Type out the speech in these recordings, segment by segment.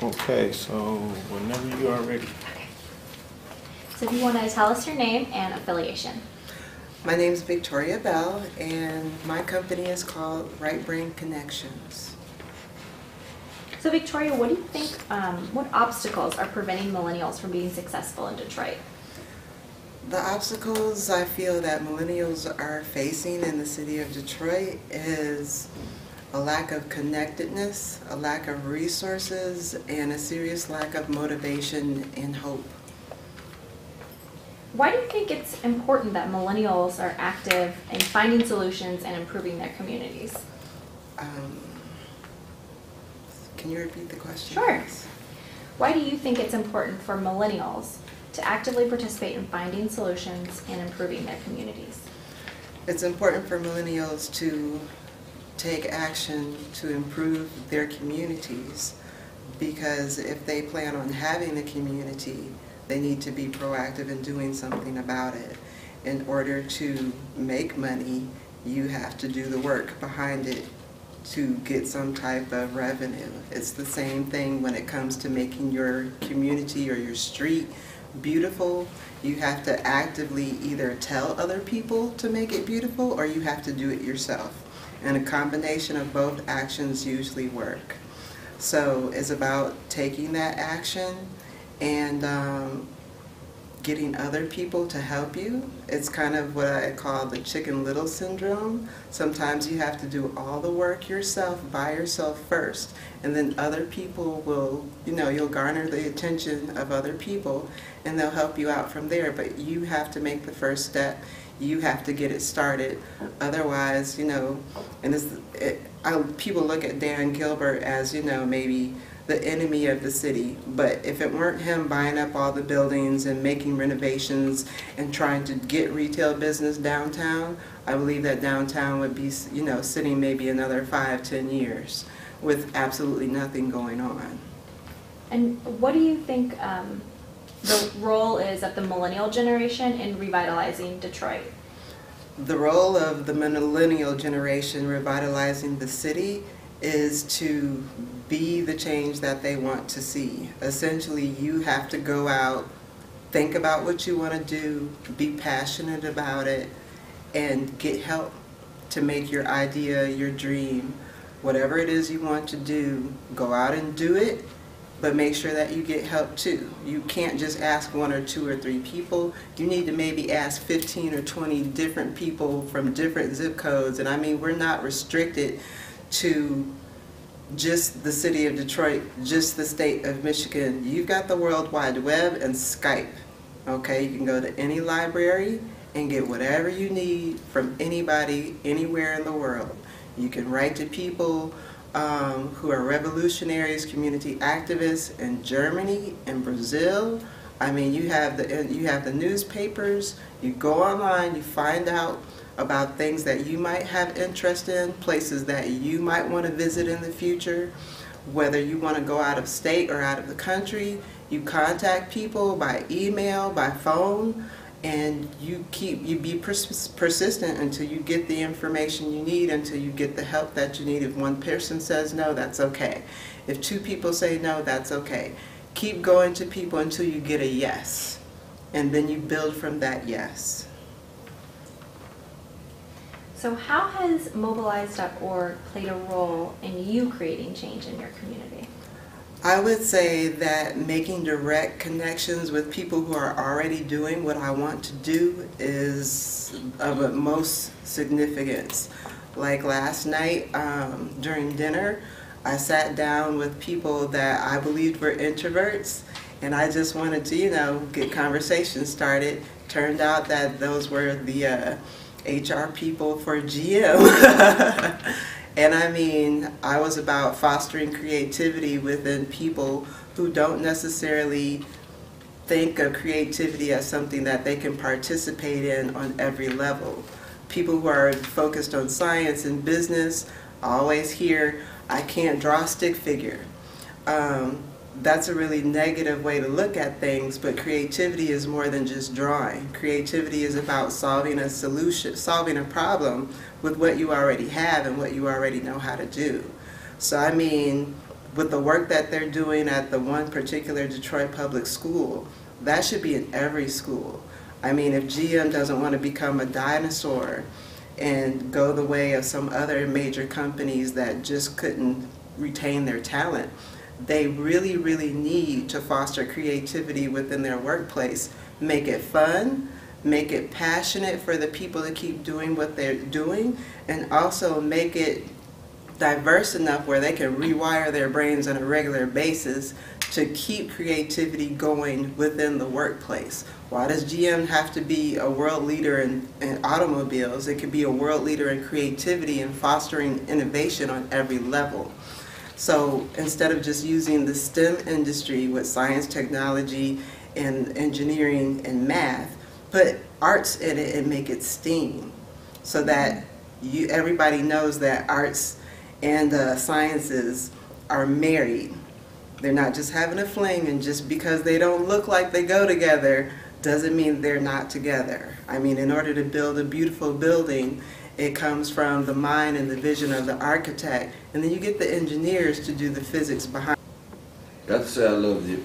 Okay, so whenever you are ready. Okay. So if you want to tell us your name and affiliation. My name is Victoria Bell, and my company is called Right Brain Connections. So Victoria, what do you think, what obstacles are preventing millennials from being successful in Detroit? The obstacles I feel that millennials are facing in the city of Detroit is a lack of connectedness, a lack of resources, and a serious lack of motivation and hope. Why do you think it's important that millennials are active in finding solutions and improving their communities? Can you repeat the question? Sure. Please? Why do you think it's important for millennials to actively participate in finding solutions and improving their communities? It's important for millennials to take action to improve their communities, because if they plan on having a community, they need to be proactive in doing something about it. In order to make money, you have to do the work behind it to get some type of revenue. It's the same thing when it comes to making your community or your street beautiful. You have to actively either tell other people to make it beautiful, or you have to do it yourself. And a combination of both actions usually work. So it's about taking that action and getting other people to help you. It's kind of what I call the Chicken Little syndrome. Sometimes you have to do all the work yourself, by yourself first, and then other people will, you'll garner the attention of other people and they'll help you out from there. But you have to make the first step. You have to get it started. Otherwise, and people look at Dan Gilbert as, maybe the enemy of the city, but if it weren't him buying up all the buildings and making renovations and trying to get retail business downtown, I believe that downtown would be, sitting maybe another 5-10 years with absolutely nothing going on. And what do you think the role is of the millennial generation in revitalizing Detroit? The role of the millennial generation revitalizing the city is to be the change that they want to see. Essentially, you have to go out, think about what you want to do, be passionate about it, and get help to make your idea, your dream, whatever it is you want to do, go out and do it, but make sure that you get help too. You can't just ask 1 or 2 or 3 people. You need to maybe ask 15 or 20 different people from different zip codes. And I mean, we're not restricted to just the city of Detroit, just the state of Michigan. You've got the World Wide Web and Skype. Okay, you can go to any library and get whatever you need from anybody, anywhere in the world. You can write to people who are revolutionaries, community activists in Germany and Brazil. I mean, you have the newspapers. You go online, you find out about things that you might have interest in, places that you might want to visit in the future, whether you want to go out of state or out of the country. You contact people by email, by phone, and you be persistent until you get the information you need, until you get the help that you need. If one person says no, that's okay. If 2 people say no, that's okay. Keep going to people until you get a yes, and then you build from that yes. So how has Mobilize.org played a role in you creating change in your community? I would say that making direct connections with people who are already doing what I want to do is of utmost significance. Like last night during dinner, I sat down with people that I believed were introverts, and I just wanted to, get conversations started. Turned out that those were the HR people for GM. And I mean, I was about fostering creativity within people who don't necessarily think of creativity as something that they can participate in on every level. People who are focused on science and business always hear, I can't draw a stick figure. That's a really negative way to look at things, but creativity is more than just drawing. Creativity is about solving a solution, solving a problem with what you already have and what you already know how to do. So I mean, with the work that they're doing at the one particular Detroit public school, that should be in every school. I mean, if GM doesn't want to become a dinosaur and go the way of some other major companies that just couldn't retain their talent, they really, really need to foster creativity within their workplace. Make it fun, make it passionate for the people to keep doing what they're doing, and also make it diverse enough where they can rewire their brains on a regular basis to keep creativity going within the workplace. Why does GM have to be a world leader in automobiles? It could be a world leader in creativity and fostering innovation on every level. So instead of just using the STEM industry with science, technology, and engineering and math, put arts in it and make it STEAM, so that everybody knows that arts and sciences are married. They're not just having a fling, and just because they don't look like they go together doesn't mean they're not together. I mean, in order to build a beautiful building, it comes from the mind and the vision of the architect, and then you get the engineers to do the physics behind it. I have to say I love your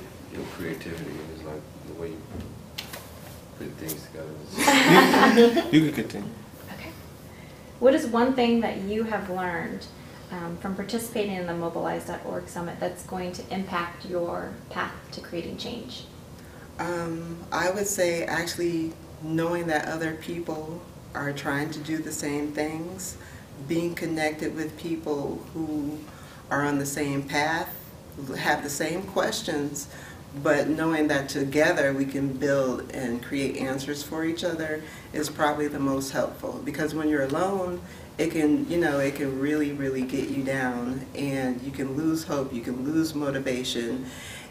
creativity. It's like the way you put things together. You can continue. Okay. What is one thing that you have learned from participating in the Mobilize.org Summit that's going to impact your path to creating change? I would say actually knowing that other people are trying to do the same things, being connected with people who are on the same path, have the same questions, but knowing that together we can build and create answers for each other is probably the most helpful. Because when you're alone, it can, it can really, really get you down, and you can lose hope, you can lose motivation,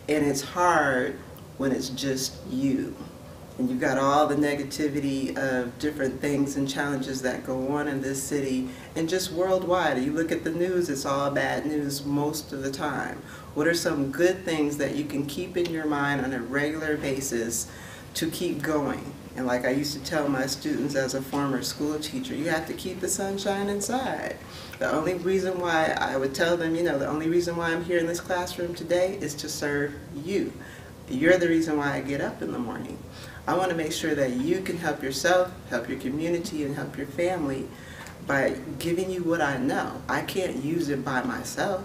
and it's hard when it's just you. And you've got all the negativity of different things and challenges that go on in this city and just worldwide. You look at the news, it's all bad news most of the time. What are some good things that you can keep in your mind on a regular basis to keep going? And like I used to tell my students as a former school teacher, you have to keep the sunshine inside. The only reason why I would tell them, the only reason why I'm here in this classroom today is to serve you. You're the reason why I get up in the morning. I want to make sure that you can help yourself, help your community, and help your family by giving you what I know. I can't use it by myself.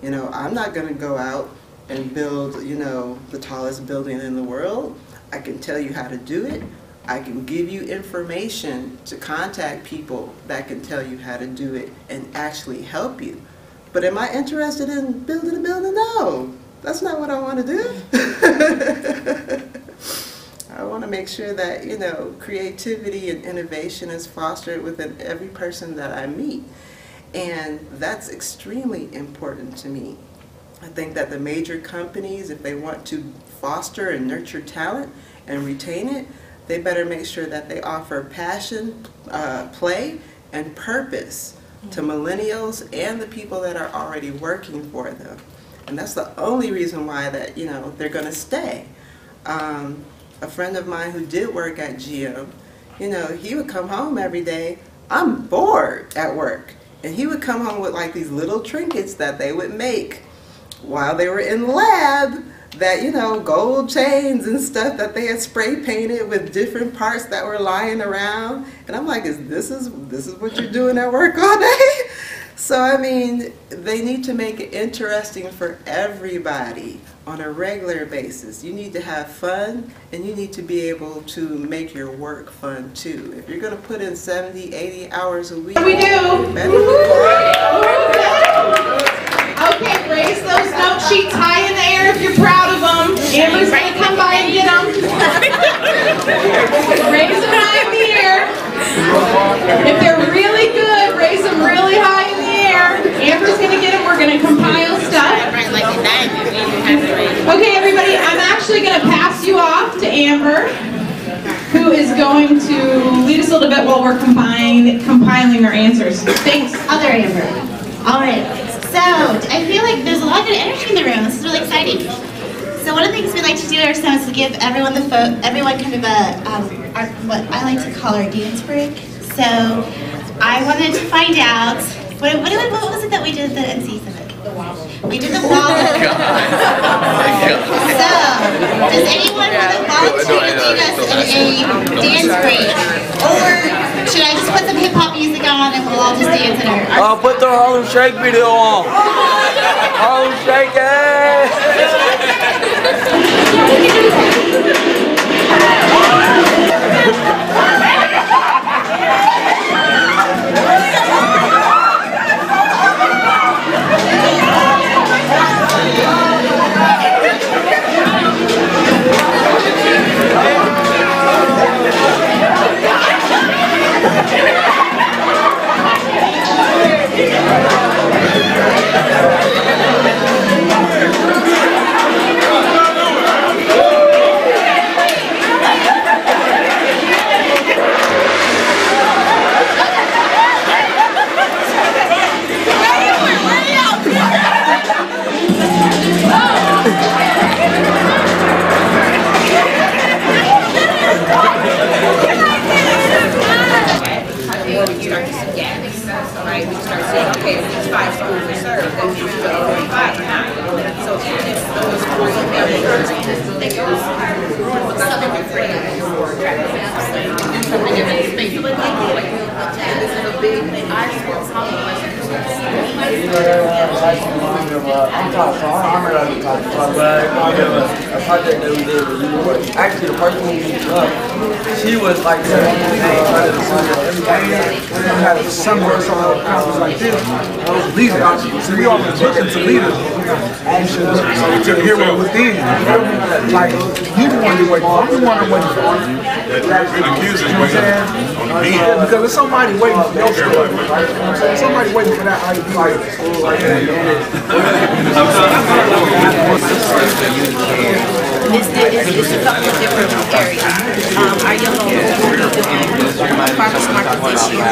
I'm not going to go out and build, the tallest building in the world. I can tell you how to do it. I can give you information to contact people that can tell you how to do it and actually help you. But am I interested in building a building? No. That's not what I want to do. I want to make sure that, creativity and innovation is fostered within every person that I meet. And that's extremely important to me. I think that the major companies, if they want to foster and nurture talent and retain it, they better make sure that they offer passion, play, and purpose to millennials and the people that are already working for them. And that's the only reason why that, they're going to stay. A friend of mine who did work at GM, he would come home every day, I'm bored at work. And he would come home with like these little trinkets that they would make while they were in the lab, that, gold chains and stuff that they had spray painted with different parts that were lying around. And I'm like, this is what you're doing at work all day? So, I mean, they need to make it interesting for everybody on a regular basis. You need to have fun, and you need to be able to make your work fun, too. If you're going to put in 70, 80 hours a week, we do. Okay, raise those note sheets high in the air if you're proud of them. Amber's going to come by and get them. Raise them high in the air. If they're really good, raise them really high in the air. Amber's going to get them. We're going to compile stuff. Okay, everybody, I'm actually going to pass you off to Amber, who is going to lead us a little bit while we're compiling our answers. Thanks. Other Amber. All right. So, I feel like there's a lot of good energy in the room. This is really exciting. So one of the things we like to do at our summit is to give everyone kind of a, what I like to call our dance break. So I wanted to find out, what was it that we did at the NC Summit? We did the wobble. So, does anyone want to volunteer to lead us in a dance break? Or should I just put some hip hop music on and we'll all just dance in our... Put the Harlem Shake video on. Harlem Shake, project that we did was actually the person who beat up. She was like we had a summer song like this. Leaders. So we always looking to leaders. So to hear what within. Like you the one to wait for. I'm the one to wait for. You know what I'm saying? Because there's somebody waiting for your story. Somebody waiting for that idea. Like It's a couple of different areas. Our young people will be doing farmers market this year.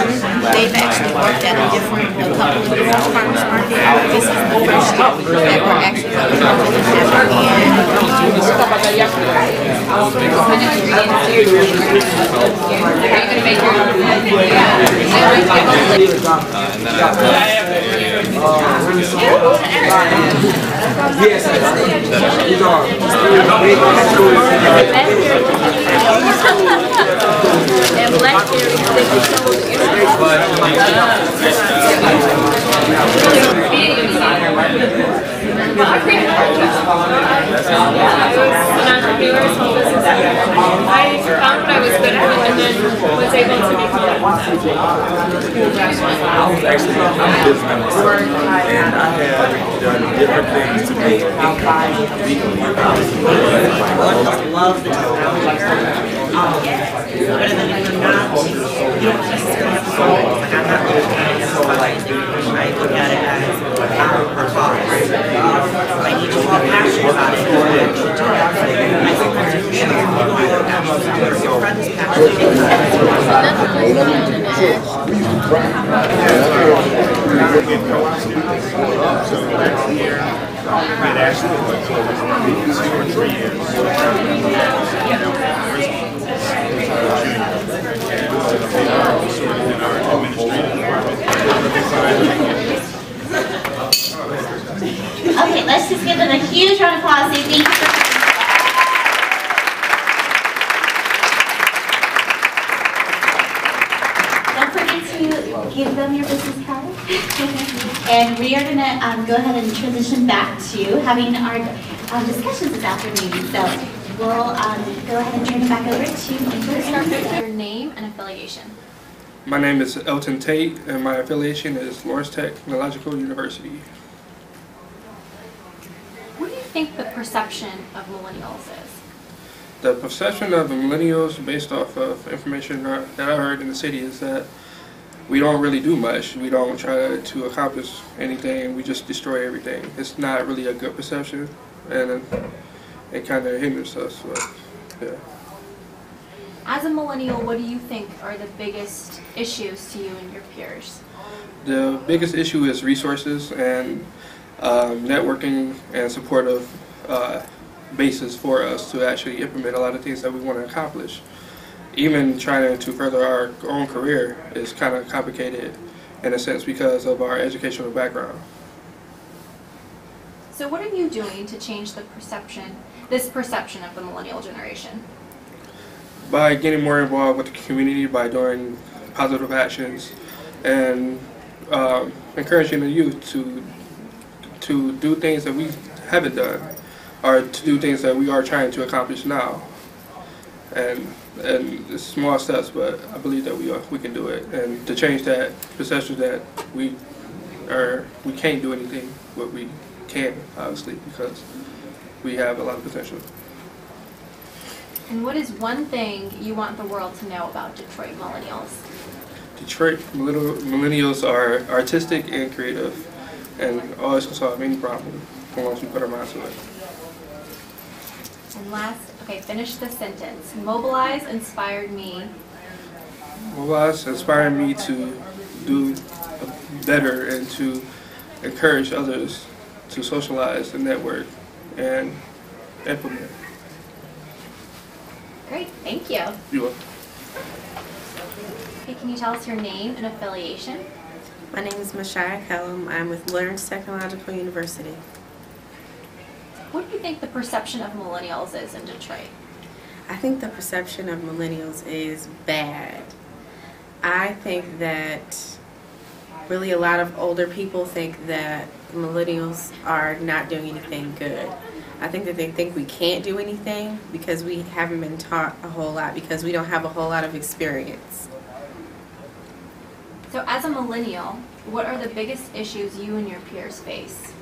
They've actually worked at a couple of different farmers market. This is the first year that we're actually going to And blackberries, they can show I found what I was good at and then was able to become I was actually a business and I have done different things to make income legally. I love the technology. But then if you're not, you don't necessarily have to solve it. Like I'm not looking at it as a thing. I look at it as a cause. Like you just feel passionate about it. I sometimes you share your friends passionate. It actually was over 2 or 3 years. Okay, let's just give them a huge round of applause. Say thank you for coming. Don't forget to give them your business card. And we are going to go ahead and transition back to having our discussions this afternoon. So we'll go ahead and turn it back over to your name and affiliation. My name is Elton Tate, and my affiliation is Lawrence Technological University. What do you think the perception of millennials is? The perception of the millennials, based off of information that I heard in the city, is that we don't really do much. We don't try to accomplish anything. We just destroy everything. It's not really a good perception, and it kind of hinders us. But, yeah. As a millennial, what do you think are the biggest issues to you and your peers? The biggest issue is resources and networking and supportive basis for us to actually implement a lot of things that we want to accomplish. Even trying to further our own career is kind of complicated in a sense because of our educational background. So what are you doing to change this perception of the millennial generation? By getting more involved with the community, by doing positive actions, and encouraging the youth to do things that we haven't done, or to do things that we are trying to accomplish now. And it's small steps, but I believe that we can do it, and to change that perception that we can't do anything, but we can, obviously, because we have a lot of potential. And what is one thing you want the world to know about Detroit millennials? Detroit millennials are artistic and creative, and always can solve any problem once we put our minds to it. And last, okay, finish the sentence. Mobilize inspired me. Mobilize inspired me to do better and to encourage others to socialize and network and implement. Great, thank you. You're welcome. Okay, can you tell us your name and affiliation? My name is Mashaya Kellum. I'm with Lawrence Technological University. What do you think the perception of millennials is in Detroit? I think the perception of millennials is bad. I think that really a lot of older people think that millennials are not doing anything good. I think that they think we can't do anything because we haven't been taught a whole lot, because we don't have a whole lot of experience. So as a millennial, what are the biggest issues you and your peers face?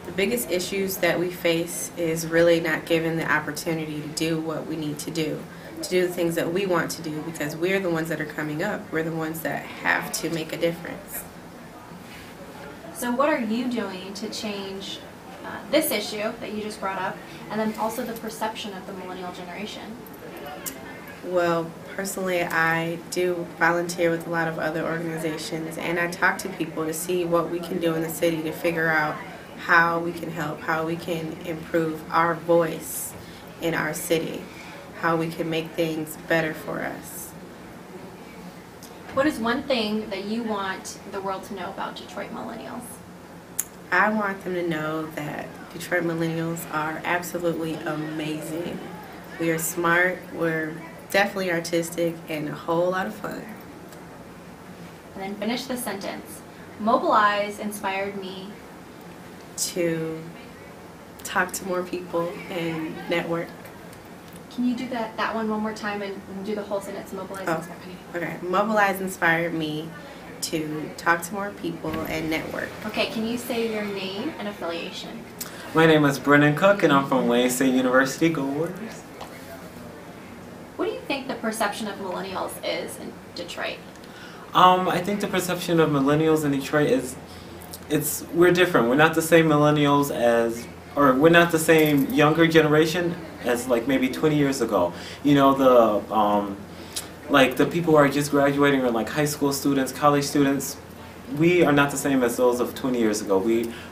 The biggest issues that we face is really not given the opportunity to do what we need to do the things that we want to do, because we're the ones that are coming up. We're the ones that have to make a difference. So what are you doing to change this issue that you just brought up, and then also the perception of the millennial generation? Well, personally, I do volunteer with a lot of other organizations, and I talk to people to see what we can do in the city to figure out how we can help, how we can improve our voice in our city, how we can make things better for us. What is one thing that you want the world to know about Detroit millennials? I want them to know that Detroit millennials are absolutely amazing. We are smart, we're definitely artistic, and a whole lot of fun. And then finish the sentence. Mobilize inspired me to talk to more people and network. Can you do that one more time and do the whole sentence? Mobilize inspired me. Okay. Mobilize inspired me to talk to more people and network. Okay, can you say your name and affiliation? My name is Brennan Cook, and I'm from Wayne State University. Go Warriors. What do you think the perception of millennials is in Detroit? I think the perception of millennials in Detroit is, we're different. We're not the same millennials as, or we're not the same younger generation as like maybe 20 years ago. You know, like the people who are just graduating are like high school students, college students. We are not the same as those of 20 years ago.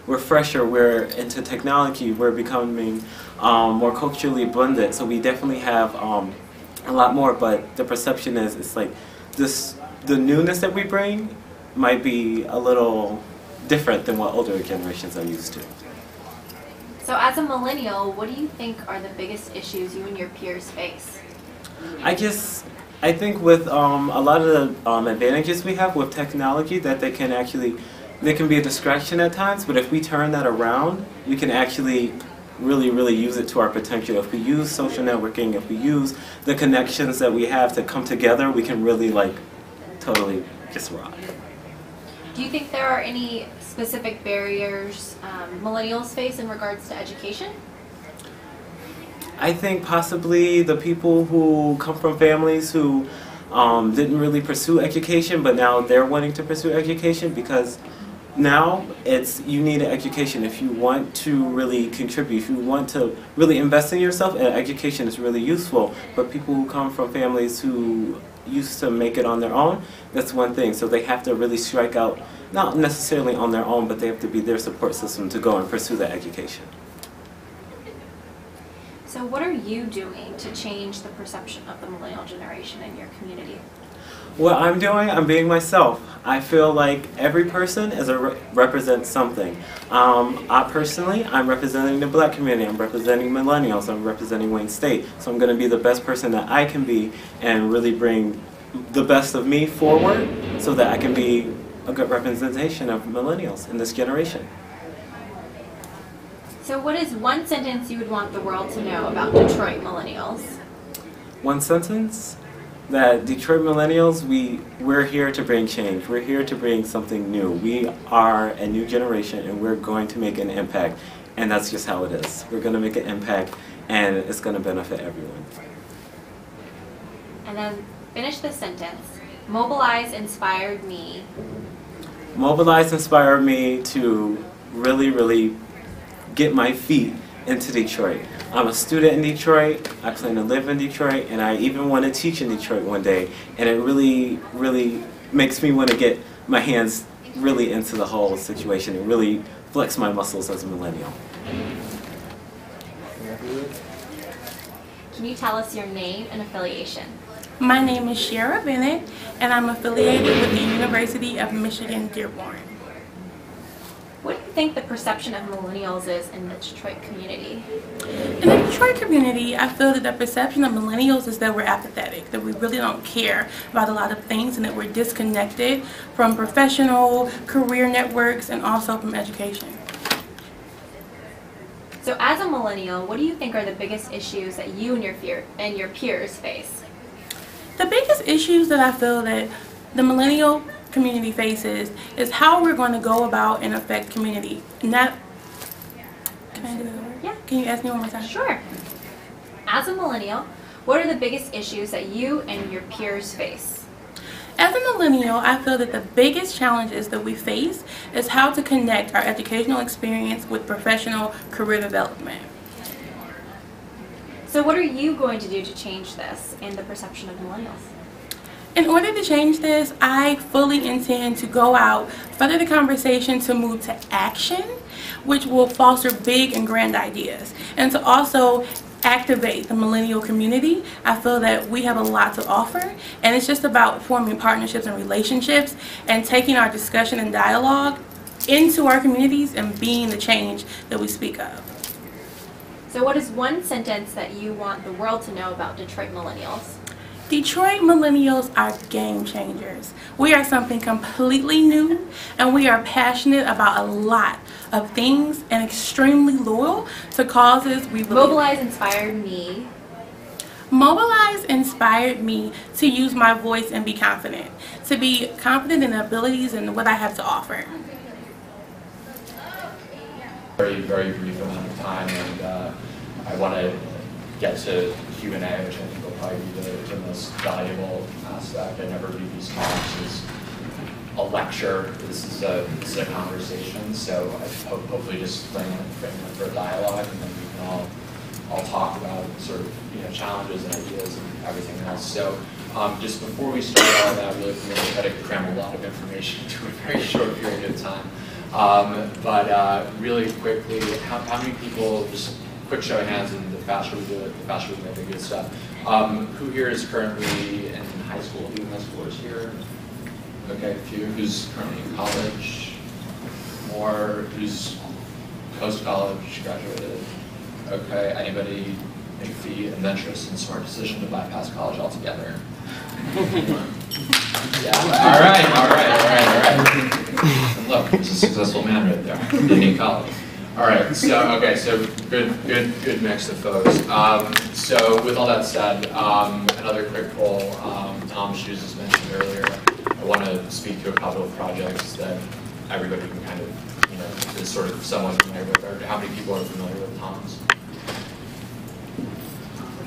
We're fresher, we're into technology, we're becoming more culturally abundant, so we definitely have a lot more, but the perception is it's like the newness that we bring might be a little different than what older generations are used to. So as a millennial, what do you think are the biggest issues you and your peers face? I think with a lot of the advantages we have with technology, that they can be a distraction at times, but if we turn that around, you can actually really use it to our potential. If we use social networking, if we use the connections that we have to come together, we can really like totally just rock. Do you think there are any specific barriers millennials face in regards to education? I think possibly the people who come from families who didn't really pursue education, but now they're wanting to pursue education, because now you need an education if you want to really contribute, if you want to really invest in yourself, and education is really useful. But people who come from families who used to make it on their own, that's one thing. So they have to really strike out, not necessarily on their own, but they have to be their support system to go and pursue that education. So what are you doing to change the perception of the millennial generation in your community? What I'm doing, I'm being myself. I feel like every person represents something. I personally, I'm representing the black community, I'm representing millennials, I'm representing Wayne State. So I'm going to be the best person that I can be and really bring the best of me forward so that I can be a good representation of millennials in this generation. So what is one sentence you would want the world to know about Detroit millennials? One sentence? That Detroit millennials, we're here to bring change. We're here to bring something new. We are a new generation and we're going to make an impact. And that's just how it is. We're going to make an impact and it's going to benefit everyone. And then finish the sentence. Mobilize inspired me. Mobilize inspired me to really, really get my feet into Detroit. I'm a student in Detroit, I plan to live in Detroit, and I even want to teach in Detroit one day. And it really, really makes me want to get my hands really into the whole situation and really flex my muscles as a millennial. Can you tell us your name and affiliation? My name is Shara Bennett, and I'm affiliated with the University of Michigan Dearborn. What do you think the perception of millennials is in the Detroit community? In the Detroit community, I feel that the perception of millennials is that we're apathetic, that we really don't care about a lot of things, and that we're disconnected from professional career networks and also from education. So as a millennial, what do you think are the biggest issues that you and your peers face? The biggest issues that I feel that the millennial community faces is how we're going to go about and affect community. Can I do that? Yeah. Can you ask me one more time? Sure. As a millennial, what are the biggest issues that you and your peers face? As a millennial, I feel that the biggest challenges that we face is how to connect our educational experience with professional career development. So what are you going to do to change this and the perception of millennials? In order to change this, I fully intend to go out, further the conversation to move to action, which will foster big and grand ideas, and to also activate the millennial community. I feel that we have a lot to offer, and it's just about forming partnerships and relationships and taking our discussion and dialogue into our communities and being the change that we speak of. So what is one sentence that you want the world to know about Detroit millennials? Detroit millennials are game changers. We are something completely new, and we are passionate about a lot of things and extremely loyal to causes we believe. Mobilize inspired me. Mobilize inspired me to use my voice and be confident. To be confident in the abilities and what I have to offer. Very, very brief amount of time, and I want to get to Q&A, which I think will probably be the most valuable aspect. I never view these talks as a lecture. This is a conversation, so I hopefully just frame it for a dialogue, and then we can all talk about sort of challenges and ideas and everything else. So just before we start all that, really I'm going to try to cram a lot of information into a very short period of time. But really quickly, how many people, just quick show of hands, and the faster we do it, the faster we make the good stuff. Who here is currently in high school? Who in high school is here? Okay, a few. Who's currently in college? More. Who's post-college, graduated? Okay, anybody make the adventurous and smart decision to bypass college altogether? Yeah, all right. And look, there's a successful man right there. Didn't need college. All right, so good mix of folks. So with all that said, another quick poll. Tom's shoes, as mentioned earlier. I want to speak to a couple of projects that everybody can kind of, is sort of somewhat familiar with. Or how many people are familiar with Tom's?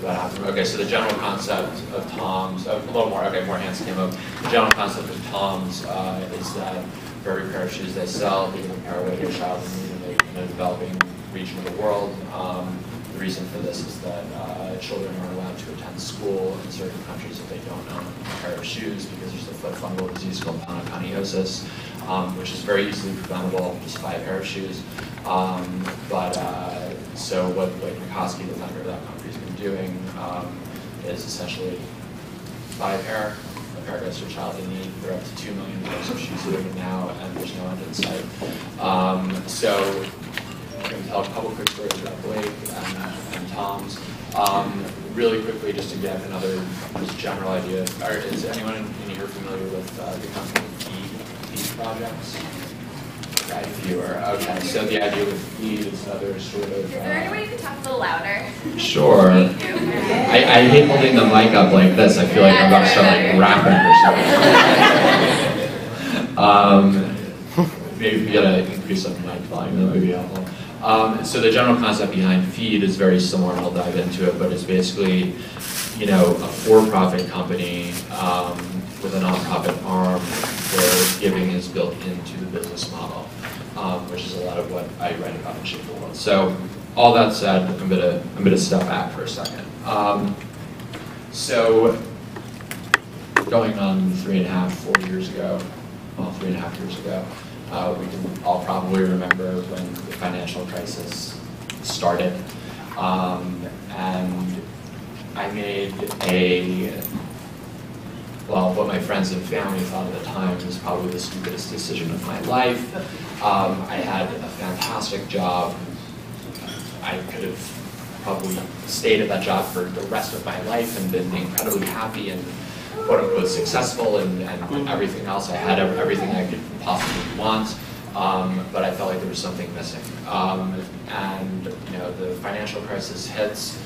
Okay, so the general concept of Tom's, a little more, okay, more hands came up. The general concept of Tom's is that for every pair of shoes they sell, they give a pair away to a child in a developing region of the world. The reason for this is that children are allowed to attend school in certain countries if they don't own a pair of shoes, because there's a foot fungal disease called panaconiosis, which is very easily preventable just by a pair of shoes. So what Mikoski, the founder of that company, has been doing is essentially buy a pair, Paragraphs for Child in Need. They're up to 2 million books of she's living now, and there's no end in sight. So I'm going to tell a couple quick stories about Blake and Tom's. Really quickly, just to get another just general idea, is anyone in here familiar with the company Feed Projects? Right, fewer. Okay, so the idea with Feed is another sort of... Is there any way you can talk a little louder? Sure. I hate holding the mic up like this. I feel like I'm about to start like rapping or something. Maybe if we gotta increase the mic volume, that would be helpful. So the general concept behind Feed is very similar, and I'll dive into it, but it's basically, you know, a for-profit company with a nonprofit arm where giving is built into the business model, which is a lot of what I write about in Shape the World. So all that said, I'm gonna step back for a second. So going on 3.5 years ago, we can all probably remember when the financial crisis started. And I made what my friends and family thought at the time was probably the stupidest decision of my life. I had a fantastic job. I could have probably stayed at that job for the rest of my life and been incredibly happy and quote-unquote successful and everything else. I had everything I could possibly want, but I felt like there was something missing. And you know, the financial crisis hits.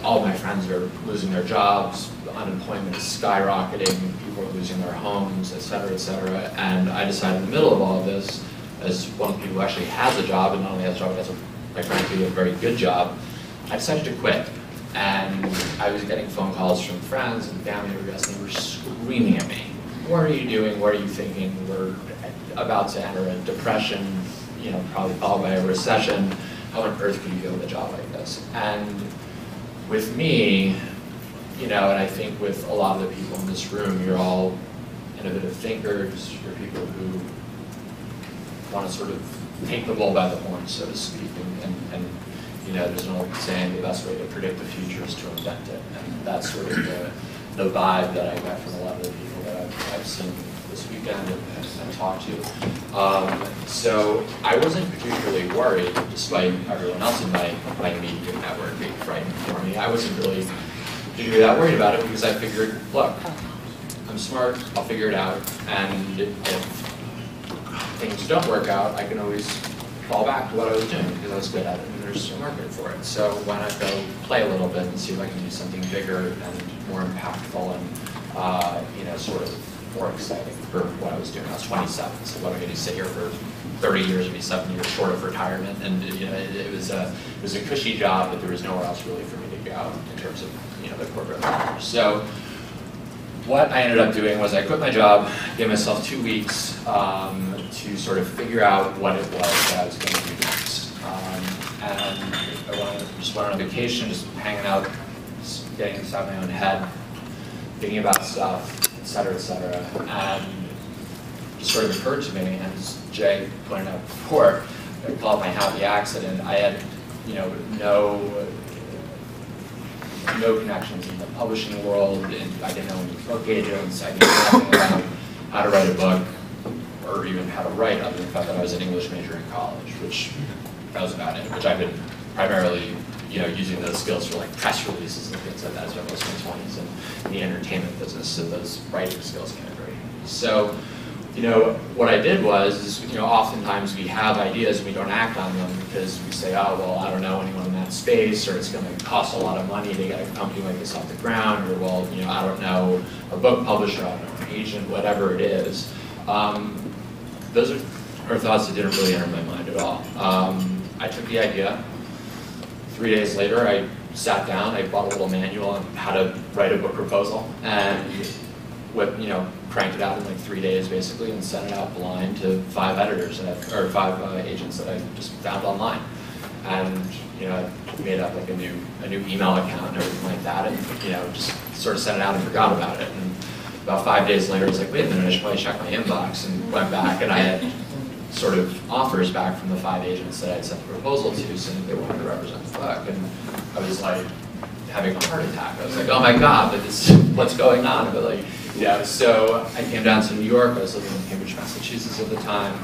All my friends are losing their jobs, unemployment is skyrocketing, people are losing their homes, et cetera, and I decided in the middle of all of this, as one of the people who actually has a job, and not only has a job, but has quite frankly a very good job, I decided to quit. And I was getting phone calls from friends and family members, and they were screaming at me. What are you doing? What are you thinking? We're about to enter a depression, you know, probably followed by a recession. How on earth could you go with a job like this? And with me, you know, and I think with a lot of the people in this room, you're all innovative thinkers, you're people who want to sort of take the bull by the horns, so to speak, and you know, there's an old saying, the best way to predict the future is to invent it, and that's sort of the vibe that I got from a lot of the people that I've seen this weekend and talked to. So I wasn't particularly worried, despite everyone else in my immediate network being frightened for me. I wasn't really particularly that worried about it because I figured, look, I'm smart, I'll figure it out, and if things don't work out, I can always fall back to what I was doing because I was good at it and there's a market for it. So why not go play a little bit and see if I can do something bigger and more impactful and you know, sort of more exciting for what I was doing. I was 27, so what am I going to sit here for 30 years, maybe 7 years short of retirement? And you know, it was a cushy job, but there was nowhere else really for me to go in terms of, you know, the corporate ladder. So what I ended up doing was I quit my job, gave myself 2 weeks to sort of figure out what it was that I was going to do next. And I just went on vacation, just hanging out, just getting inside my own head, thinking about stuff, et cetera, and it just sort of occurred to me, and as Jay pointed out before, I call it my happy accident. I had, you know, no connections in the publishing world, and I didn't know any book agents, I knew nothing about how to write a book, or even how to write, other than the fact that I was an English major in college, which that was about it, which I've been primarily, you know, using those skills for like press releases and things like that as well most of my 20s in the entertainment business, so those writing skills came in very handy. So, you know, what I did was, you know, oftentimes we have ideas and we don't act on them because we say, oh, well, I don't know anyone in that space, or it's going to cost a lot of money to get a company like this off the ground, or, well, you know, I don't know a book publisher, I don't know an agent, whatever it is. Those are thoughts that didn't really enter my mind at all. I took the idea. 3 days later, I sat down, I bought a little manual on how to write a book proposal, and you know, cranked it out in like 3 days basically, and sent it out blind to 5 editors or 5 agents that I just found online, and you know, I made up like a new email account and everything like that, and you know, just sort of sent it out and forgot about it. And about 5 days later, I was like, wait a minute, I should probably check my inbox, and went back, and I had sort of offers back from the 5 agents that I'd sent the proposal to, saying they wanted to represent the book, and I was like having a heart attack. I was like, oh my God, but this, what's going on? But like, Yeah, so I came down to New York. I was living in Cambridge, Massachusetts at the time.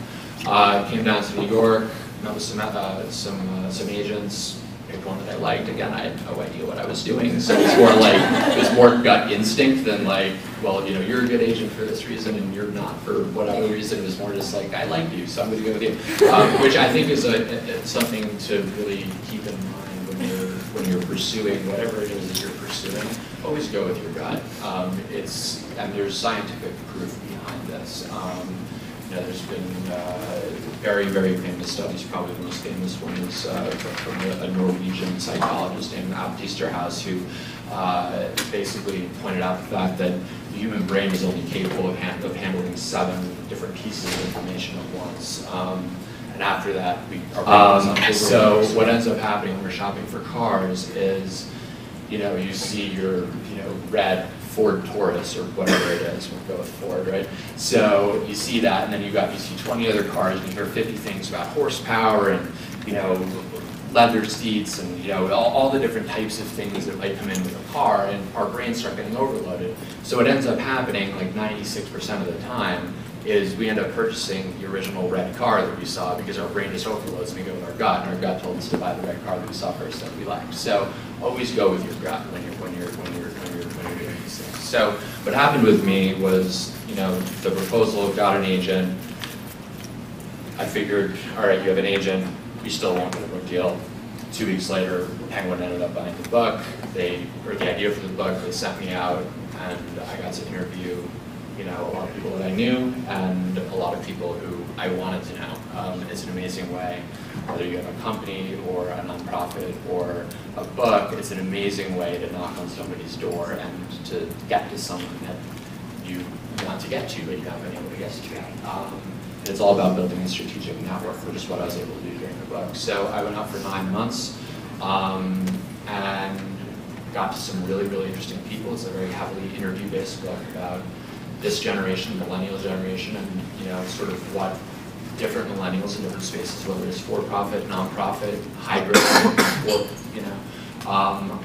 Came down to New York, met with some agents, picked one that I liked. Again, I had no idea what I was doing, so it was more gut instinct than like, well, you know, you're a good agent for this reason and you're not for whatever reason. It was more just like, I like you, so I'm going to go with you, which I think is something to really keep in mind when you're pursuing whatever it is that you're pursuing. Always go with your gut. And there's scientific proof behind this. You know, there's been very, very famous studies. Probably the most famous one is from a Norwegian psychologist named Abt Easterhouse, who basically pointed out the fact that the human brain is only capable of handling 7 different pieces of information at once. And after that, so what ends up happening when we're shopping for cars is, you know, you see your, you know, red Ford Taurus or whatever it is, we'll go with Ford, right? So you see that, and then you see 20 other cars, and you hear 50 things about horsepower and, you know, leather seats and, you know, all the different types of things that might come in with a car, and our brains start getting overloaded. So what ends up happening, like 96% of the time, is we end up purchasing the original red car that we saw because our brain just overloads and we go with our gut, and our gut told us to buy the red car that we saw first that we liked. So always go with your gut when you're doing these things. So what happened with me was, you know, the proposal got an agent. I figured, all right, you have an agent, we still won't get a book deal. 2 weeks later, Penguin ended up buying the book. Or the idea for the book, they sent me out, and I got to interview, you know, a lot of people that I knew and a lot of people who I wanted to know. It's an amazing way, whether you have a company or a nonprofit or a book, it's an amazing way to knock on somebody's door and to get to someone that you want to get to, but you haven't been able to get to. It's all about building a strategic network, which is what I was able to do during the book. So I went out for 9 months and got to some really, really interesting people. It's a very heavily interview-based book about this generation, the millennial generation, and, you know, sort of what different millennials in different spaces, whether it's for-profit, non-profit, hybrid, or, you know,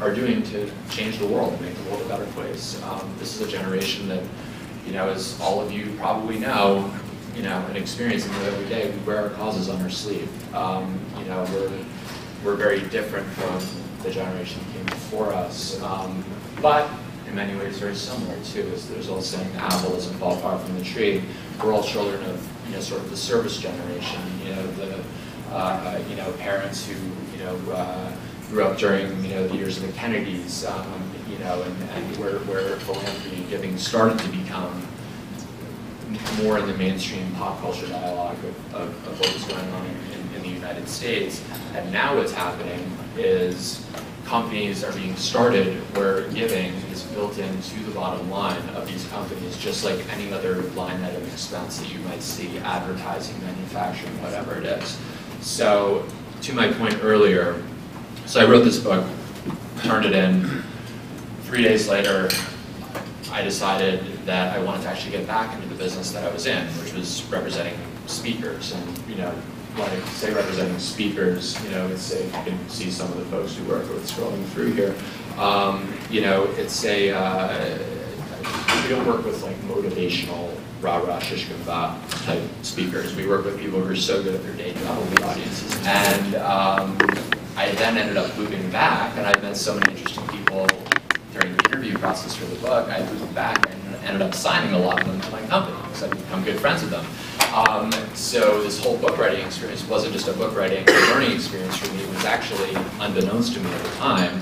are doing to change the world and make the world a better place. This is a generation that, you know, as all of you probably know, you know, and experience in the every day, we wear our causes on our sleeve. You know, we're very different from the generation that came before us, but in many ways very similar too. As there's all saying, the apple doesn't fall far from the tree. We're all children of, you know, sort of the service generation. You know, the you know, parents who, you know, grew up during, you know, the years of the Kennedys. You know, and where philanthropy and giving started to become more in the mainstream pop culture dialogue of what was going on in the United States. And now what's happening is companies are being started where giving is built into the bottom line of these companies, just like any other line item expense that you might see, advertising, manufacturing, whatever it is. So to my point earlier, so I wrote this book, turned it in. 3 days later, I decided that I wanted to actually get back into the business that I was in, which was representing speakers. And, you know, when I say representing speakers, you know, it's you can see some of the folks who work with scrolling through here. You know, it's we don't work with like motivational rah-rah shish kebab type speakers. We work with people who are so good at their day job with audiences. And I then ended up moving back, and I met so many interesting people during the interview process for the book. I moved back and ended up signing a lot of them to my company because I've become good friends with them. So this whole book writing experience wasn't just a book writing and learning experience for me. It was actually, unbeknownst to me at the time,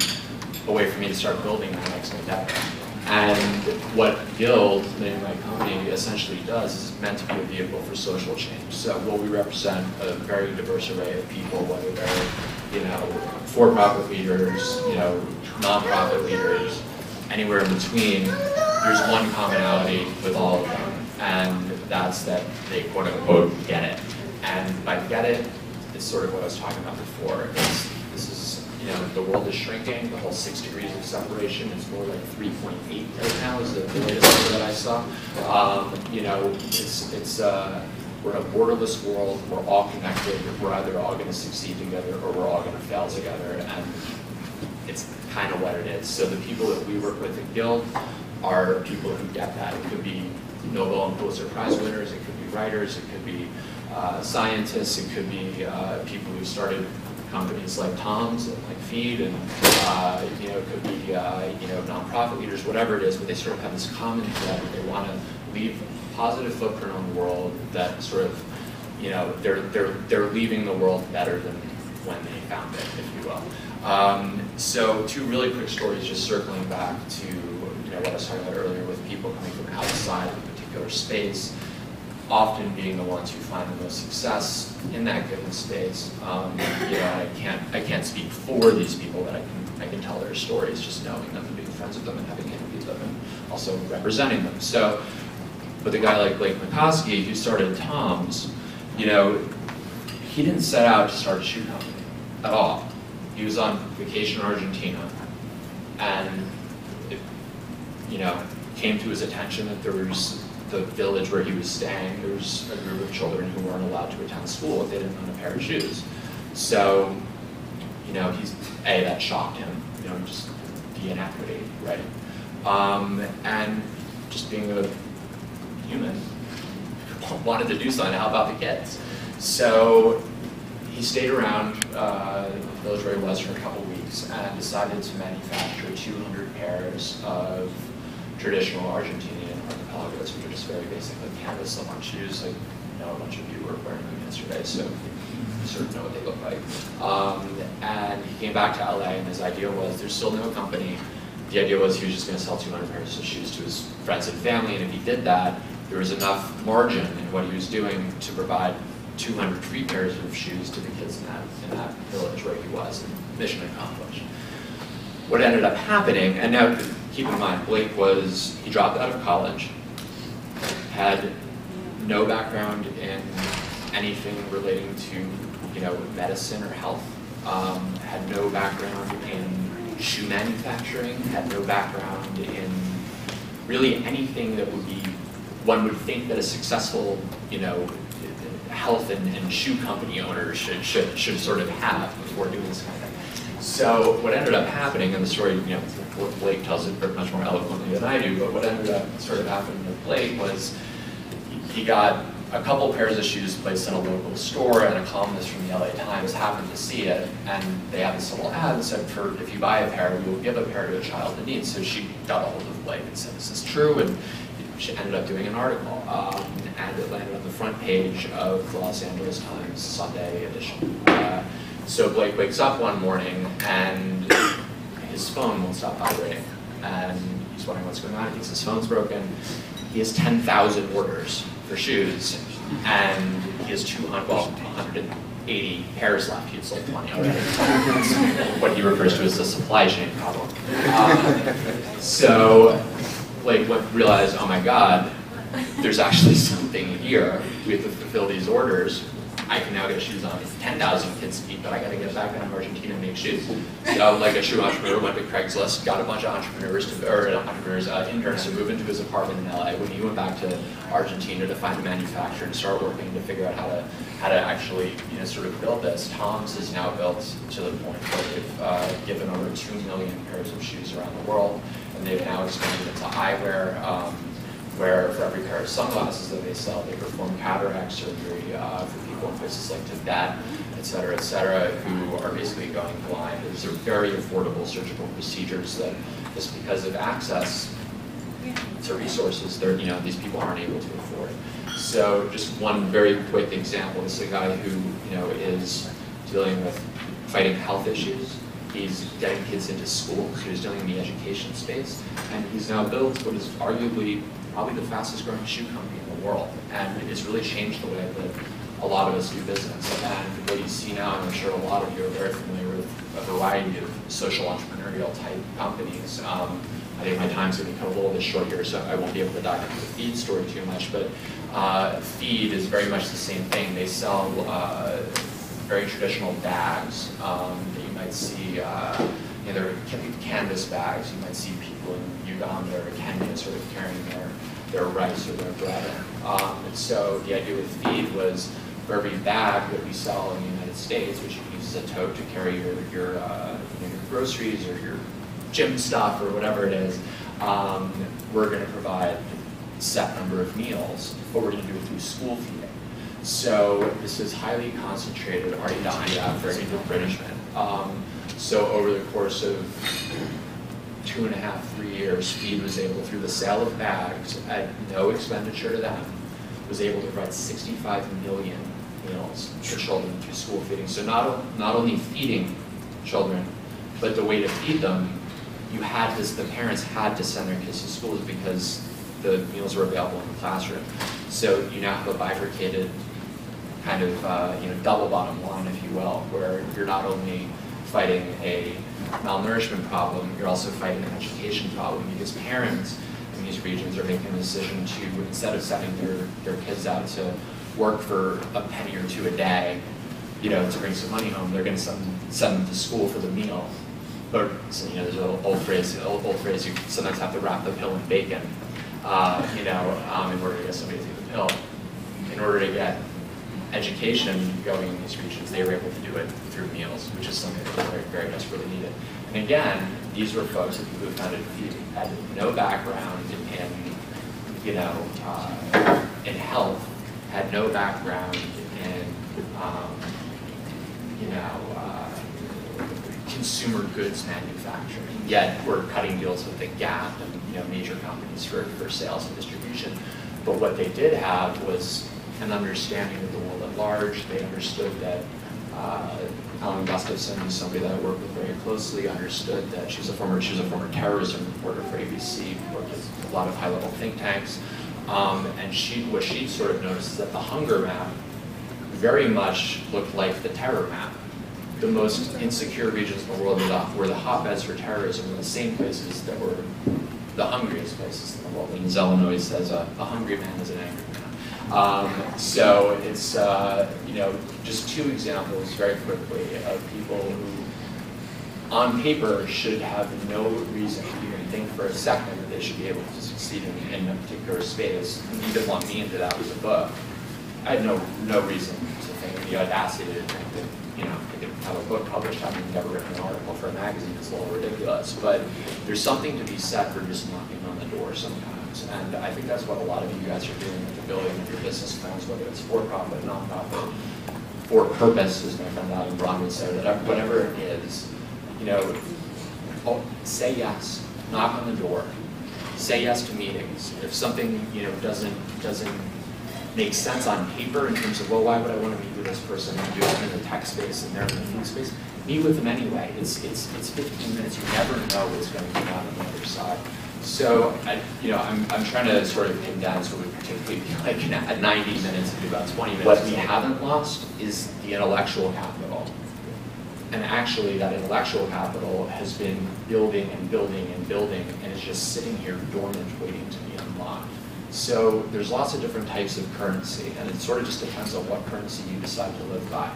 a way for me to start building my next endeavor. And what Guild, the name of my company, essentially does is meant to be a vehicle for social change. So what we represent a very diverse array of people, whether they're, you know, for-profit leaders, you know, non-profit leaders, anywhere in between. There's one commonality with all of them, and that's that they quote-unquote get it. And by get it, it's sort of what I was talking about before. This is, you know, the world is shrinking. The whole 6 degrees of separation is more like 3.8 right now is the latest number that I saw. You know, we're in a borderless world. We're all connected. We're either all going to succeed together or we're all going to fail together. And it's kind of what it is. So the people that we work with at Guild, are people who get that. It could be Nobel and Pulitzer Prize winners, it could be writers, it could be scientists, it could be people who started companies like Tom's and like Feed, and it could be nonprofit leaders, whatever it is, but they sort of have this common thread that they want to leave a positive footprint on the world, that sort of, they're leaving the world better than when they found it, if you will. So 2 really quick stories, just circling back to what I was talking about earlier with people coming from outside of a particular space, often being the ones who find the most success in that given space. I can't speak for these people, but I can tell their stories just knowing them and being friends with them and having interviewed them and also representing them. So, but the guy like Blake McCoskey, who started Tom's, he didn't set out to start a shoe company at all. He was on vacation in Argentina, and it, came to his attention that there was the village where he was staying, there was a group of children who weren't allowed to attend school if they didn't own a pair of shoes. So, that shocked him, just the inequity, right? And just being a human, wanted to do something to help out the kids. So he stayed around the village where he was for a couple weeks and decided to manufacture 200 pairs of traditional Argentinian archipelagos, which are just very basic, like canvas slip-on shoes. Like, a bunch of you were wearing them yesterday, so you sort of know what they look like. And he came back to LA, and his idea was, there's still no company. The idea was he was just going to sell 200 pairs of shoes to his friends and family, and if he did that, there was enough margin in what he was doing to provide 200 free pairs of shoes to the kids in that village where he was, and mission accomplished. What ended up happening, and now keep in mind, Blake he dropped out of college, had no background in anything relating to, medicine or health, had no background in shoe manufacturing, had no background in really anything that would be, one would think that a successful, health and shoe company owner should sort of have before doing this kind of thing. So what ended up happening, and the story, Blake tells it much more eloquently than I do, but what ended up sort of happening with Blake was he got a couple pairs of shoes placed in a local store, and a columnist from the LA Times happened to see it, and they had this little ad that said, if you buy a pair, we will give a pair to a child in need. So she got a hold of Blake and said, is this true? And she ended up doing an article, and it landed on the front page of the Los Angeles Times Sunday edition. So Blake wakes up one morning, and his phone won't stop vibrating, and he's wondering what's going on. He thinks his phone's broken. He has 10,000 orders for shoes, and he has 180 pairs left. He had sold 20 already. What he refers to as the supply chain problem. So Blake realized, oh my God, there's actually something here. We have to fulfill these orders. I can now get shoes on 10,000 kids' feet, but I got to get back down to Argentina and make shoes. So, like a shoe entrepreneur, went to Craigslist, got a bunch of interns to move into his apartment in LA. When he went back to Argentina to find a manufacturer and start working to figure out how to actually sort of build this, Tom's is now built to the point where they've given over 2 million pairs of shoes around the world, and they've now expanded into eyewear. Where for every pair of sunglasses that they sell, they perform cataract surgery for people in places like Tibet, et cetera, who are basically going blind. These are very affordable surgical procedures that, just because of access to resources, these people aren't able to afford. So just one very quick example. This is a guy who is dealing with fighting health issues. He's getting kids into school, so he's dealing in the education space, and he's now built what is arguably probably the fastest growing shoe company in the world, and it's really changed the way that a lot of us do business. And what you see now, and I'm sure a lot of you are very familiar with a variety of social entrepreneurial type companies. I think my time's going to come a little bit short here, so I won't be able to dive into the Feed story too much, but Feed is very much the same thing. They sell very traditional bags that you might see. They're canvas bags. You might see people in Uganda or Kenya sort of carrying their rice or their bread. So the idea with Feed was, for every bag that we sell in the United States, which you can use as a tote to carry your groceries or your gym stuff or whatever it is, we're going to provide a set number of meals, but we're going to do it through school feeding. So this is highly concentrated REI effort into enrichment. So over the course of 2.5, 3 years, Feed was able, through the sale of bags at no expenditure to them, was able to provide 65 million meals for children through school feeding. So not only feeding children, but the way to feed them, the parents had to send their kids to schools because the meals were available in the classroom. So you now have a bifurcated kind of double bottom line, if you will, where you're not only fighting a malnourishment problem, you're also fighting an education problem, because parents in these regions are making a decision to, instead of sending their kids out to work for a penny or two a day, to bring some money home, they're going to send them to school for the meal. Or, there's an old phrase, you sometimes have to wrap the pill in bacon, in order to get somebody to take the pill. In order to get education going in these regions, they were able to do it through meals, which is something that very, very desperately needed. And again, these were folks that people who founded Feed had no background in health, had no background in consumer goods manufacturing. Yet we're cutting deals with the Gap and major companies for sales and distribution. But what they did have was an understanding of the world at large. They understood that Ellen Gustafson, who's somebody that I work with very closely, understood that she was a former terrorism reporter for ABC, worked with a lot of high-level think tanks, and what she sort of noticed is that the hunger map very much looked like the terror map. The most insecure regions in the world were the hotbeds for terrorism, were the same places that were the hungriest places in the world. And Zelen always says, a hungry man is an angry man. So it's, just two examples very quickly of people who, on paper, should have no reason to even think for a second that they should be able to succeed in a particular space. And you didn't want me into that with a book. I had no reason to think, the audacity to think that, I could have a book published having never written an article for a magazine. It's a little ridiculous. But there's something to be said for just knocking on the door sometimes. And I think that's what a lot of you guys are doing with the building of your business plans, whether it's for-profit, nonprofit, for purpose, as my friend Adam Braun would say, that whatever it is, say yes, knock on the door, say yes to meetings. If something doesn't make sense on paper in terms of, well, why would I want to meet with this person and do it in the tech space and they're in the food space? Meet with them anyway. It's 15 minutes. You never know what's going to come out on the other side. So, I'm trying to sort of condense what would typically be like at 90 minutes to about 20 minutes. What we haven't lost is the intellectual capital. And actually, that intellectual capital has been building and building and building, and it's just sitting here dormant, waiting to be unlocked. So there's lots of different types of currency, and it sort of just depends on what currency you decide to live by.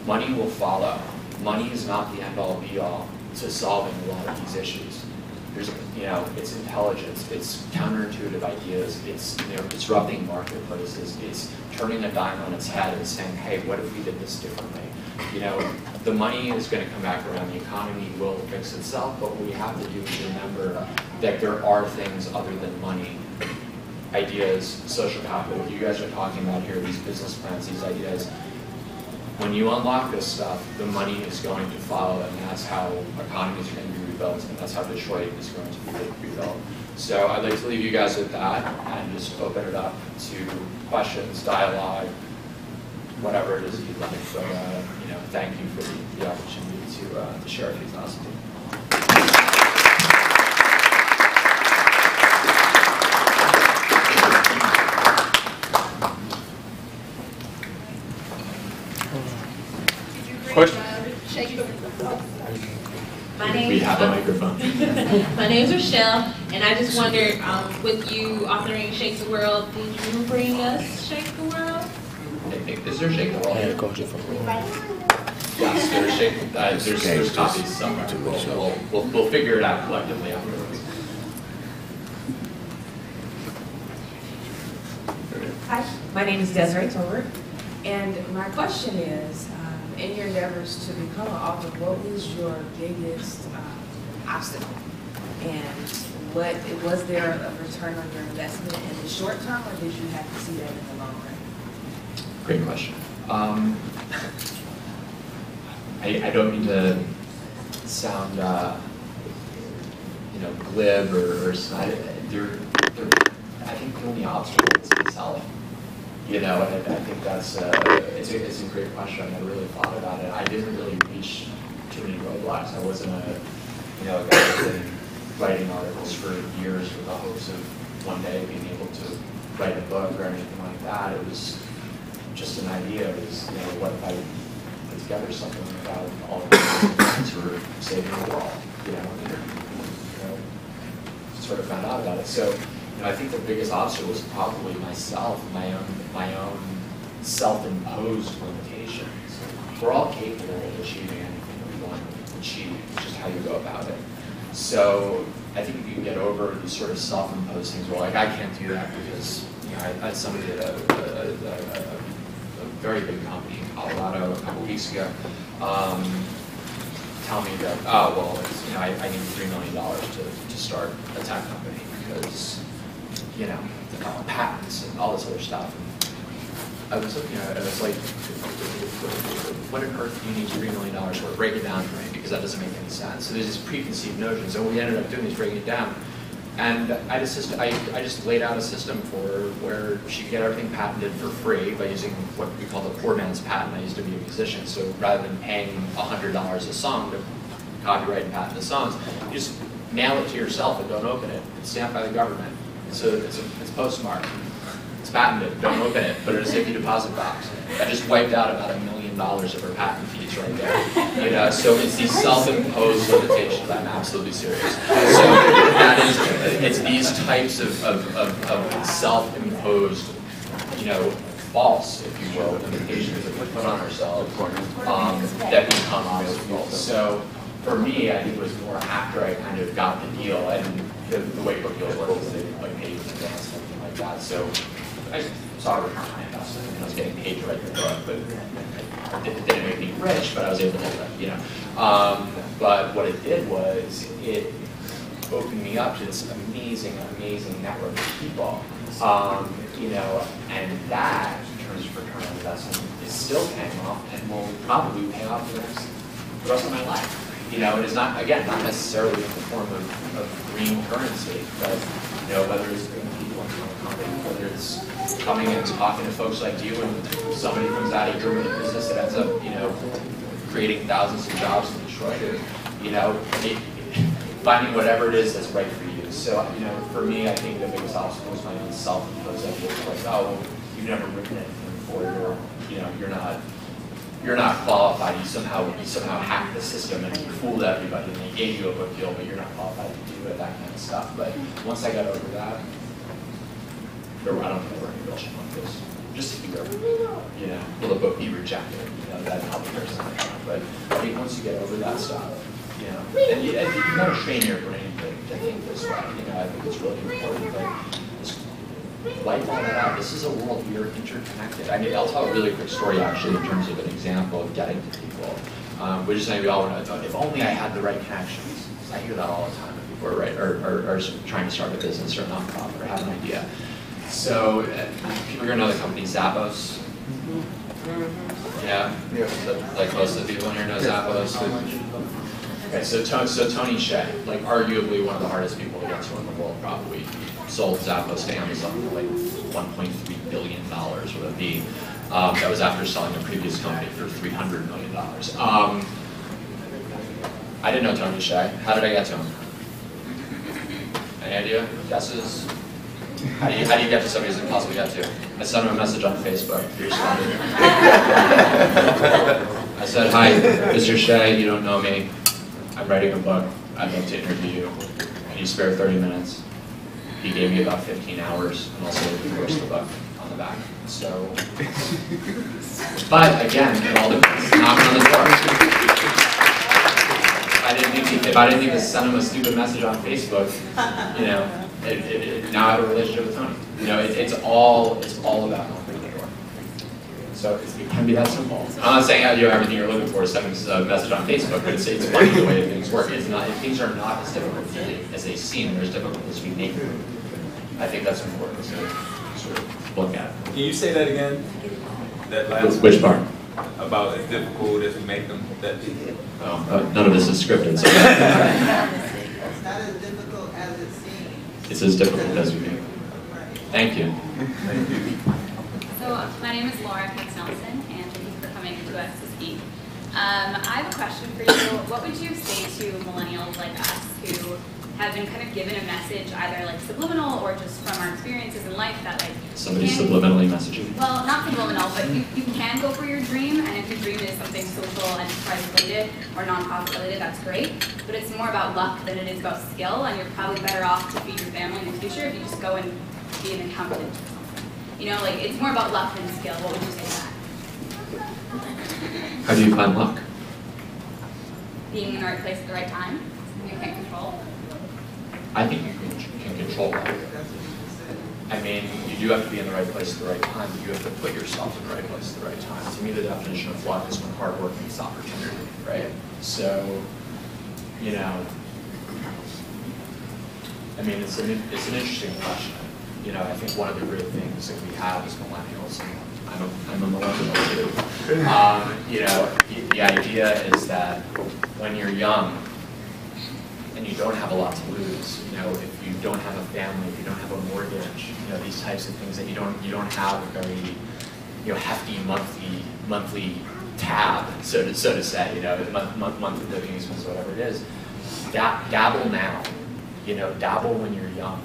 Money will follow. Money is not the end-all, be-all to solving a lot of these issues. There's, it's intelligence, it's counterintuitive ideas, it's disrupting marketplaces, it's turning a dime on its head and saying, hey, what if we did this differently? The money is going to come back around, the economy will fix itself, but what we have to do is remember that there are things other than money. Ideas, social capital, what you guys are talking about here, these business plans, these ideas. When you unlock this stuff, the money is going to follow, and that's how economies are going to be rebuilt, and that's how Detroit is going to be rebuilt. So I'd like to leave you guys with that, and just open it up to questions, dialogue, whatever it is you'd like. So, thank you for the opportunity to share a few thoughts with you. Question? We have a microphone. My name's Rochelle, and I just wondered, with you authoring Shake the World, did you bring us Shake the World? Is there Shake the World? Yes, there's copies somewhere. We'll figure it out collectively afterwards. Hi, my name is Desiree Tolbert, and my question is, in your endeavors to become an author, what was your biggest obstacle? And what was there a return on your investment in the short term, or did you have to see that in the long run? Great question. I don't mean to sound glib or snide. I think the only obstacle is myself. And I think that's it's a great question. I really thought about it. I didn't really reach too many roadblocks. I wasn't a guy who's been writing articles for years with the hopes of one day being able to write a book or anything like that. It was just an idea. It was, what if I put together something about all the friends who were saving the world, sort of found out about it. So, I think the biggest obstacle was probably myself, my own self-imposed limitations. We're all capable of achieving anything we want to achieve. It's just how you go about it. So I think if you can get over these sort of self-imposed things, well, like I can't do that because I had somebody at a very big company in Colorado a couple weeks ago tell me that, oh, well, I need $3 million to start a tech company because, patents and all this other stuff. And I was looking at it, I was like, what on earth do you need $3 million for? Break it down for me, because that doesn't make any sense. So there's these preconceived notions, and what we ended up doing is breaking it down. And I just laid out a system for where she could get everything patented for free by using what we call the poor man's patent. I used to be a musician, so rather than paying $100 a song to copyright and patent the songs, you just mail it to yourself and don't open it. It's stamped by the government. So it's postmarked. It's patented. Don't open it. Put it in a safety deposit box. I just wiped out about $1 million of her patent fees right there. So it's these self-imposed limitations. I'm absolutely serious. So it's these types of self-imposed, false, if you will, limitations that we put on ourselves that become obstacles. So for me, I think it was more after I kind of got the deal, and the way book deals work is they pay you in advance, something like that. So I saw a return on my investment, and I was getting paid to write the book, but it didn't make me rich, but I was able to, but what it did was it opened me up to this amazing network of people, and that, in terms of return on investment, is still paying off and will probably pay off for the rest of my life. It is not, again, not necessarily in the form of green currency, but, whether it's bringing people into a company, whether it's coming and talking to folks like you, and somebody comes out of your business that ends up, creating thousands of jobs in Detroit, or, finding whatever it is that's right for you. So, for me, I think the biggest obstacle is my own self-imposed ideas, like, oh, well, you've never written anything before, you're not qualified. You somehow hacked the system and you fooled everybody, and they gave you a book deal, but you're not qualified to do it, that kind of stuff. But once I got over that, I don't think there were any real challenges. Just to be careful, will the book be rejected? That helped me or something. But I think once you get over that stuff, and you got to train your brain to think this way. I think it's really important. But wipe all that out. This is a world we are interconnected. I'll tell a really quick story actually in terms of an example of getting to people. Which is something we all want to know. If only I had the right connections. I hear that all the time when people are are trying to start a business or a nonprofit or have an idea. So people are going to know the company Zappos. Yeah? Like most of the people in here know Zappos. Okay, so Tony Hsieh, like arguably one of the hardest people to get to in the world, probably sold Zappos to Amazon for like $1.3 billion with a B. That was after selling a previous company for $300 million. I didn't know Tony Hsieh. How did I get to him? Any idea? Guesses? How do you get to somebody who's impossible to get to? I sent him a message on Facebook. He responded. I said, hi, Mr. Hsieh, you don't know me. I'm writing a book. I'd love to interview you. Can you spare 30 minutes? He gave me about 15 hours and also endorsed the book on the back. So, but again, it all depends. Knocking on the door. If I didn't think to send him a stupid message on Facebook, now I have a relationship with Tony. It's all about knocking on the door. So it can be that simple. I'm not saying everything you're looking for is sending a message on Facebook, but it's funny the way things work. It's not, things are not as difficult as they seem. They're as difficult as we make them. I think that's important to sort of look at. Can you say that again? That last Which part? About as difficult as we make them. That None of this is scripted. So It's not as difficult as it seems. it's as difficult as we make them. Thank you. Thank you. So my name is Laura Katz-Nelson, and thank you for coming to us to speak. I have a question for you. What would you say to millennials like us who have been kind of given a message, either like subliminal or just from our experiences in life, that like Somebody's subliminally messaging. well, not subliminal, but you can go for your dream, and if your dream is something social, enterprise related, or nonprofit related, that's great. But it's more about luck than it is about skill, and you're probably better off to feed your family in the future if you just go and be an accountant or something. You know, like it's more about luck than skill. What would you say to that? How do you find luck? Being in the right place at the right time, something you can't control. I think you can control luck. I mean, you do have to be in the right place at the right time, but you have to put yourself in the right place at the right time. To me, the definition of luck is when hard work meets opportunity, right? So, you know, I mean, it's an interesting question. You know, I think one of the great things that we have as millennials, and I'm a millennial too, you know, the idea is that when you're young and you don't have a lot to lose, you know, if you don't have a family, if you don't have a mortgage, you know, these types of things that you don't have a very, you know, hefty monthly tab, so to say, you know, monthly living expenses, whatever it is, dabble now, you know, dabble when you're young.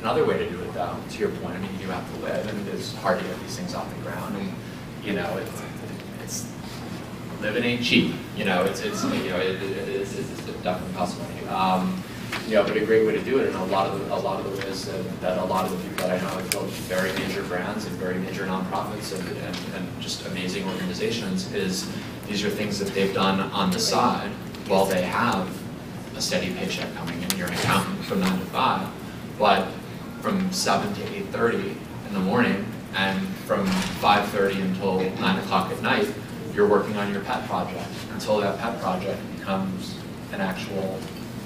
Another way to do it, though, to your point, I mean, you have to live, and it's hard to get these things off the ground, and you know, it's living ain't cheap. You know, it's definitely possible. You know, but a great way to do it, and a lot of the ways that a lot of the people that I know have built very major brands and very major nonprofits and just amazing organizations is these are things that they've done on the side while they have a steady paycheck coming in. You're an accountant from 9 to 5, but from 7 to 8:30 in the morning, and from 5:30 until 9 o'clock at night, you're working on your pet project until that pet project becomes an actual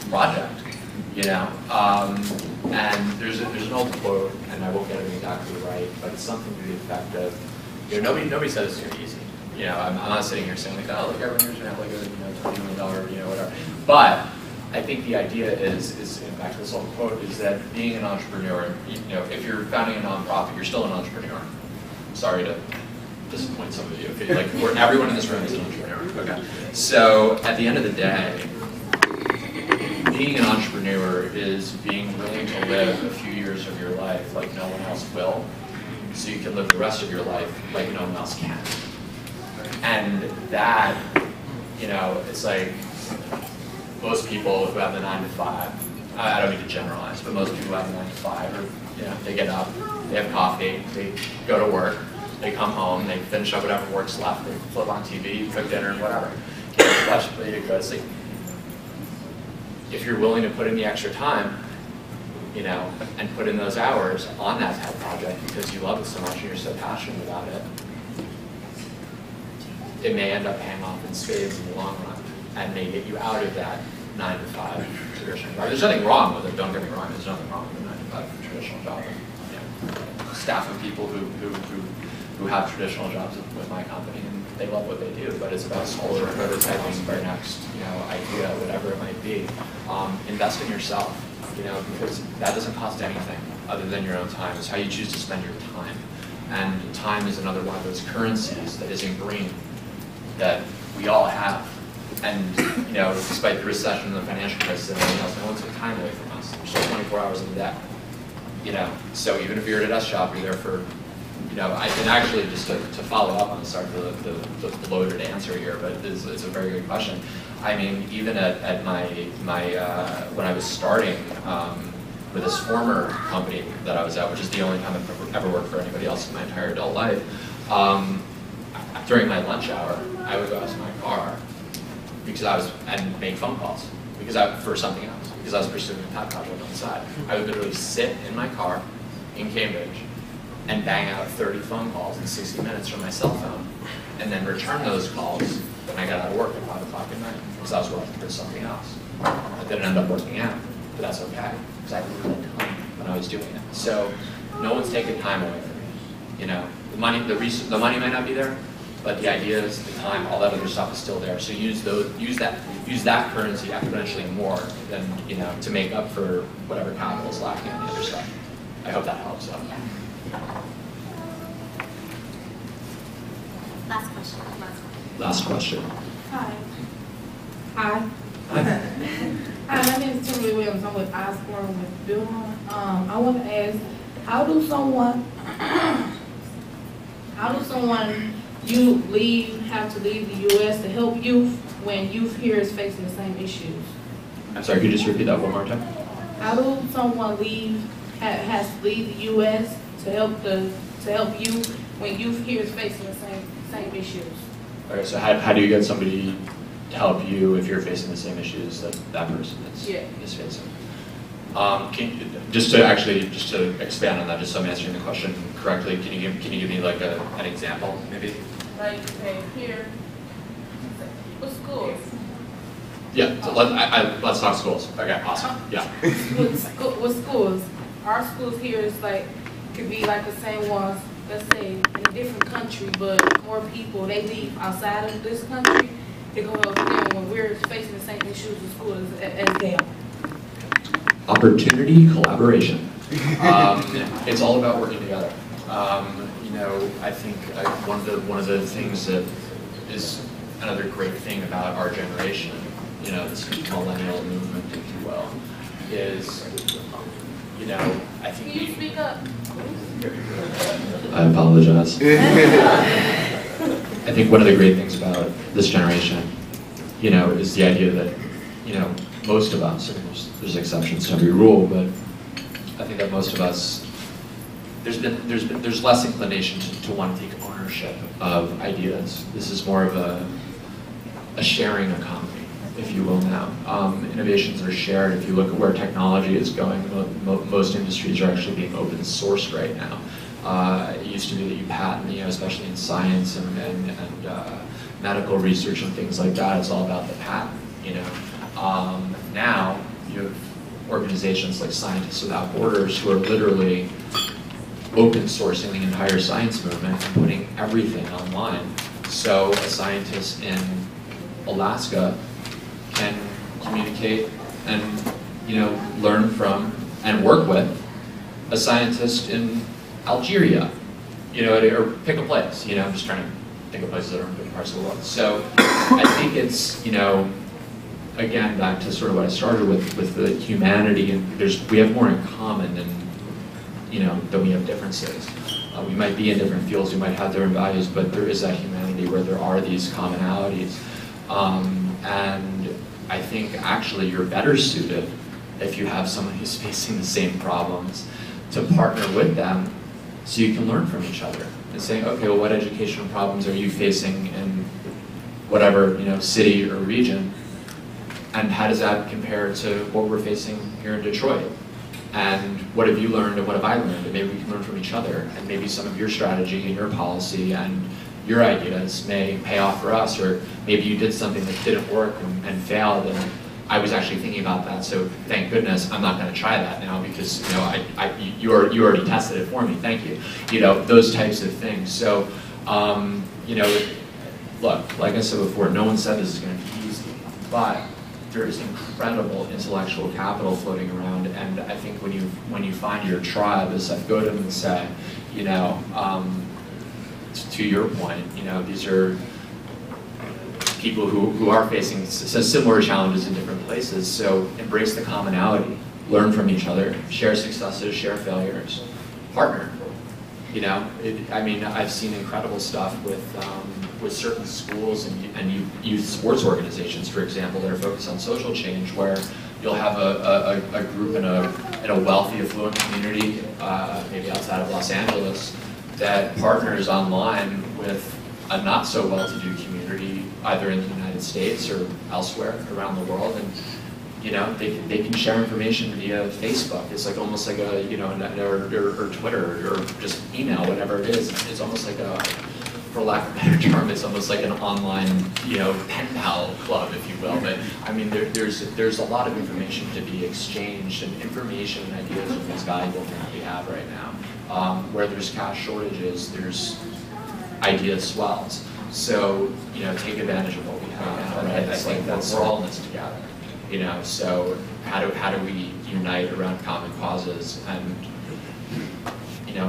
project. You know, and there's an old quote, and I won't get it exactly right, but it's something to the effect of, you know, nobody says it's gonna be easy. You know, I'm not sitting here saying like, oh, look, everyone here's gonna have like a $20 million, you know, whatever. But I think the idea is in fact, this old quote is that being an entrepreneur, you know, if you're founding a nonprofit, you're still an entrepreneur. I'm sorry to disappoint some of you. Okay? Like, everyone in this room is an entrepreneur. Okay. So at the end of the day, being an entrepreneur is being willing to live a few years of your life like no one else will, so you can live the rest of your life like no one else can. And that, you know, it's like most people who have the 9 to 5, I don't mean to generalize, but most people who have the 9 to 5 are, you know, they get up, they have coffee, they go to work, they come home, they finish up whatever work's left, they flip on TV, cook dinner, whatever. It's like, if you're willing to put in the extra time, you know, and put in those hours on that pet project because you love it so much and you're so passionate about it, it may end up paying off in spades in the long run and may get you out of that 9 to 5 traditional job. There's nothing wrong with it, don't get me wrong, there's nothing wrong with a 9 to 5 traditional job. You know, staff of people who have traditional jobs with my company, and they love what they do, but it's about soul or prototyping their next, you know, idea, whatever it might be. Invest in yourself, you know, because that doesn't cost anything other than your own time. It's how you choose to spend your time. And time is another one of those currencies that is ingrained that we all have. And, you know, despite the recession and the financial crisis and everything else, no one took time away from us. There's still 24 hours in the day, you know. So even if you're at a desk job, you're there for, you know, I can actually, just to follow up on the loaded answer here, but it's a very good question. I mean, even at my when I was starting with this former company that I was at, which is the only time I've ever worked for anybody else in my entire adult life, during my lunch hour, I would go out to my car because and make phone calls for something else, because I was pursuing a pet project on the side. I would literally sit in my car in Cambridge and bang out 30 phone calls in 60 minutes from my cell phone, and then return those calls when I got out of work at 5 o'clock at night, because I was working for something else. It didn't end up working out, but that's okay, because I had a ton when I was doing it. So no one's taking time away from me. You know, the money might not be there, but the ideas, the time, all that other stuff is still there. So use that currency exponentially more than, you know, to make up for whatever capital is lacking on the other side. I hope that helps. Last question. Hi. Hi. Hi, my name is Timberly Williams. I'm with Osborne with Billhorn. I want to ask, how do someone have to leave the U.S. to help youth when youth here is facing the same issues? I'm sorry, could you just repeat that one more time? How do someone has to leave the U.S. to help youth when youth here is facing the same issues? Okay, so how do you get somebody to help you if you're facing the same issues that that person is facing? Just to expand on that, just so I'm answering the question correctly, can you give me like an example, maybe? Like, okay, here, with schools. Yeah, so let's talk schools. Okay, awesome. Yeah. With schools, our schools here is like, could be like the same ones, let's say, in a different country, but more people, they leave outside of this country to go help them when we're facing the same issues in school as them. Opportunity, collaboration. It's all about working together. You know, I think one of the things that is another great thing about our generation, you know, this millennial movement, if you will, is, you know, I think. Can you speak up? I apologize. I think one of the great things about this generation, you know, is the idea that, you know, most of us, and there's exceptions to every rule, but I think that most of us, there's less inclination to want to take ownership of ideas. This is more of a sharing economy, if you will now. Innovations are shared. If you look at where technology is going, most industries are actually being open sourced right now. It used to be that you patent, you know, especially in science and medical research and things like that. It's all about the patent, you know. Now you have organizations like Scientists Without Borders who are literally open sourcing the entire science movement and putting everything online. So a scientist in Alaska can communicate and, you know, learn from and work with a scientist in Algeria, you know, or pick a place. You know, I'm just trying to think of places that are in different parts of the world. So I think it's, you know, again, back to sort of what I started with the humanity, and we have more in common than, you know, than we have differences. We might be in different fields, we might have different values, but there is that humanity where there are these commonalities. And I think actually you're better suited if you have someone who's facing the same problems to partner with them so you can learn from each other and say, okay, well, what educational problems are you facing in whatever, you know, city or region? And how does that compare to what we're facing here in Detroit? And what have you learned and what have I learned? And maybe we can learn from each other. And maybe some of your strategy and your policy and your ideas may pay off for us, or maybe you did something that didn't work and failed, and I was actually thinking about that, so thank goodness I'm not going to try that now because, you know, you already tested it for me, thank you. You know, those types of things. So, you know, look, like I said before, no one said this is going to be easy, but there is incredible intellectual capital floating around, and I think when you find your tribe, as I go to them and say, you know, to your point, you know, these are people who are facing similar challenges in different places. So embrace the commonality, learn from each other, share successes, share failures, partner. You know, I mean, I've seen incredible stuff with certain schools and youth sports organizations, for example, that are focused on social change, where you'll have a group in a wealthy, affluent community, maybe outside of Los Angeles, that partners online with a not so well-to-do community, either in the United States or elsewhere around the world, and they can share information via Facebook. It's like almost like a, or Twitter, or just email, whatever it is. It's almost like a, for lack of a better term, it's almost like an online, pen pal club, if you will. But I mean, there's a lot of information to be exchanged, and information and ideas are the most valuable thing that we have right now. Where there's cash shortages, there's idea swells. So, take advantage of what we have. And I think we're all in this together. So how do we unite around common causes and,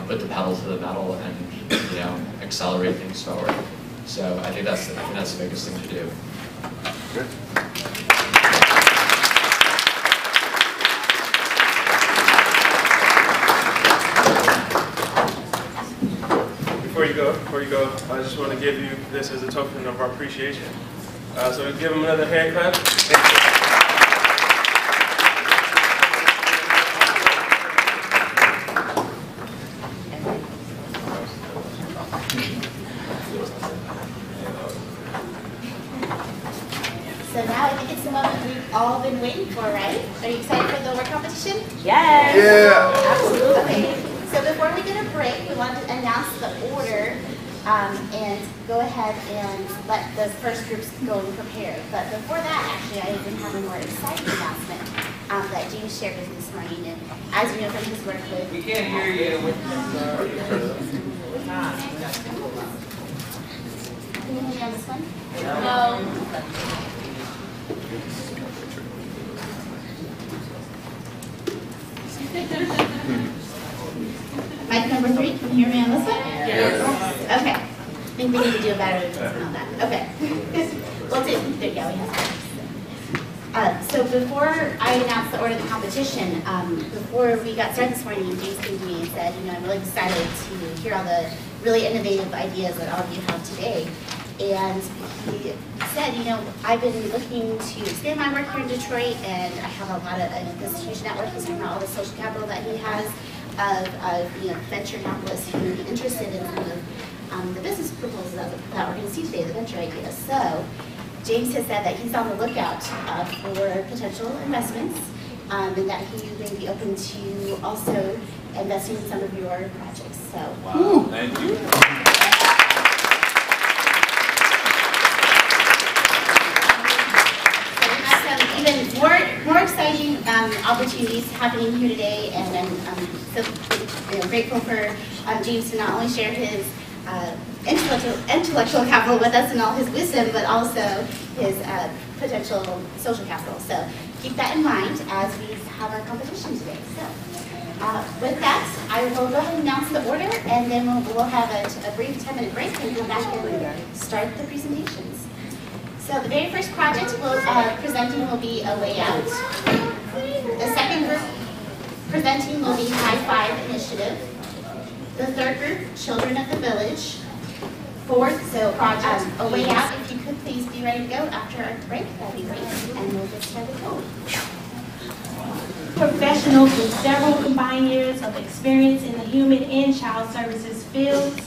put the pedal to the metal and, accelerate things forward. So I think that's the biggest thing to do. Good. Before you go, I just want to give you this as a token of our appreciation. So give him another hand clap. So now I think it's the moment we've all been waiting for, right? Are you excited for the word competition? Yes. Yeah. Absolutely. So before we get a break, we want to announce the order and go ahead and let the first groups go and prepare. But before that, actually, I even have a more exciting announcement that James shared with me this morning. And as we know from his work with... We can't hear you. Can you hear me on this one? No. Mic number 3, can you hear me on this one? Yes. Okay. I think we need to do a better test on that. Okay. We'll do. There you go. We have so before I announced the order of the competition, before we got started this morning, James came to me and said, I'm really excited to hear all the really innovative ideas that all of you have today. And he said, I've been looking to expand my work here in Detroit, and I have a lot of this huge network. He's talking about all the social capital that he has of venture capitalists who are interested in some of the business proposals that we're going to see today, the venture ideas. So James has said that he's on the lookout for potential investments, and that he may be open to also investing in some of your projects. So, wow, thank you. Even more exciting opportunities happening here today, and I'm so grateful for James to not only share his intellectual capital with us and all his wisdom, but also his potential social capital. So keep that in mind as we have our competition today. So with that, I will go ahead and announce the order, and then we'll have a brief 10-minute break and come back and start the presentations. So the very first project presenting will be A Way Out. The second group presenting will be High Five Initiative. The third group, Children of the Village. Fourth, so A Way Out, if you could please be ready to go after our break, that'd be great, and we'll get started going. Professionals with several combined years of experience in the human and child services fields.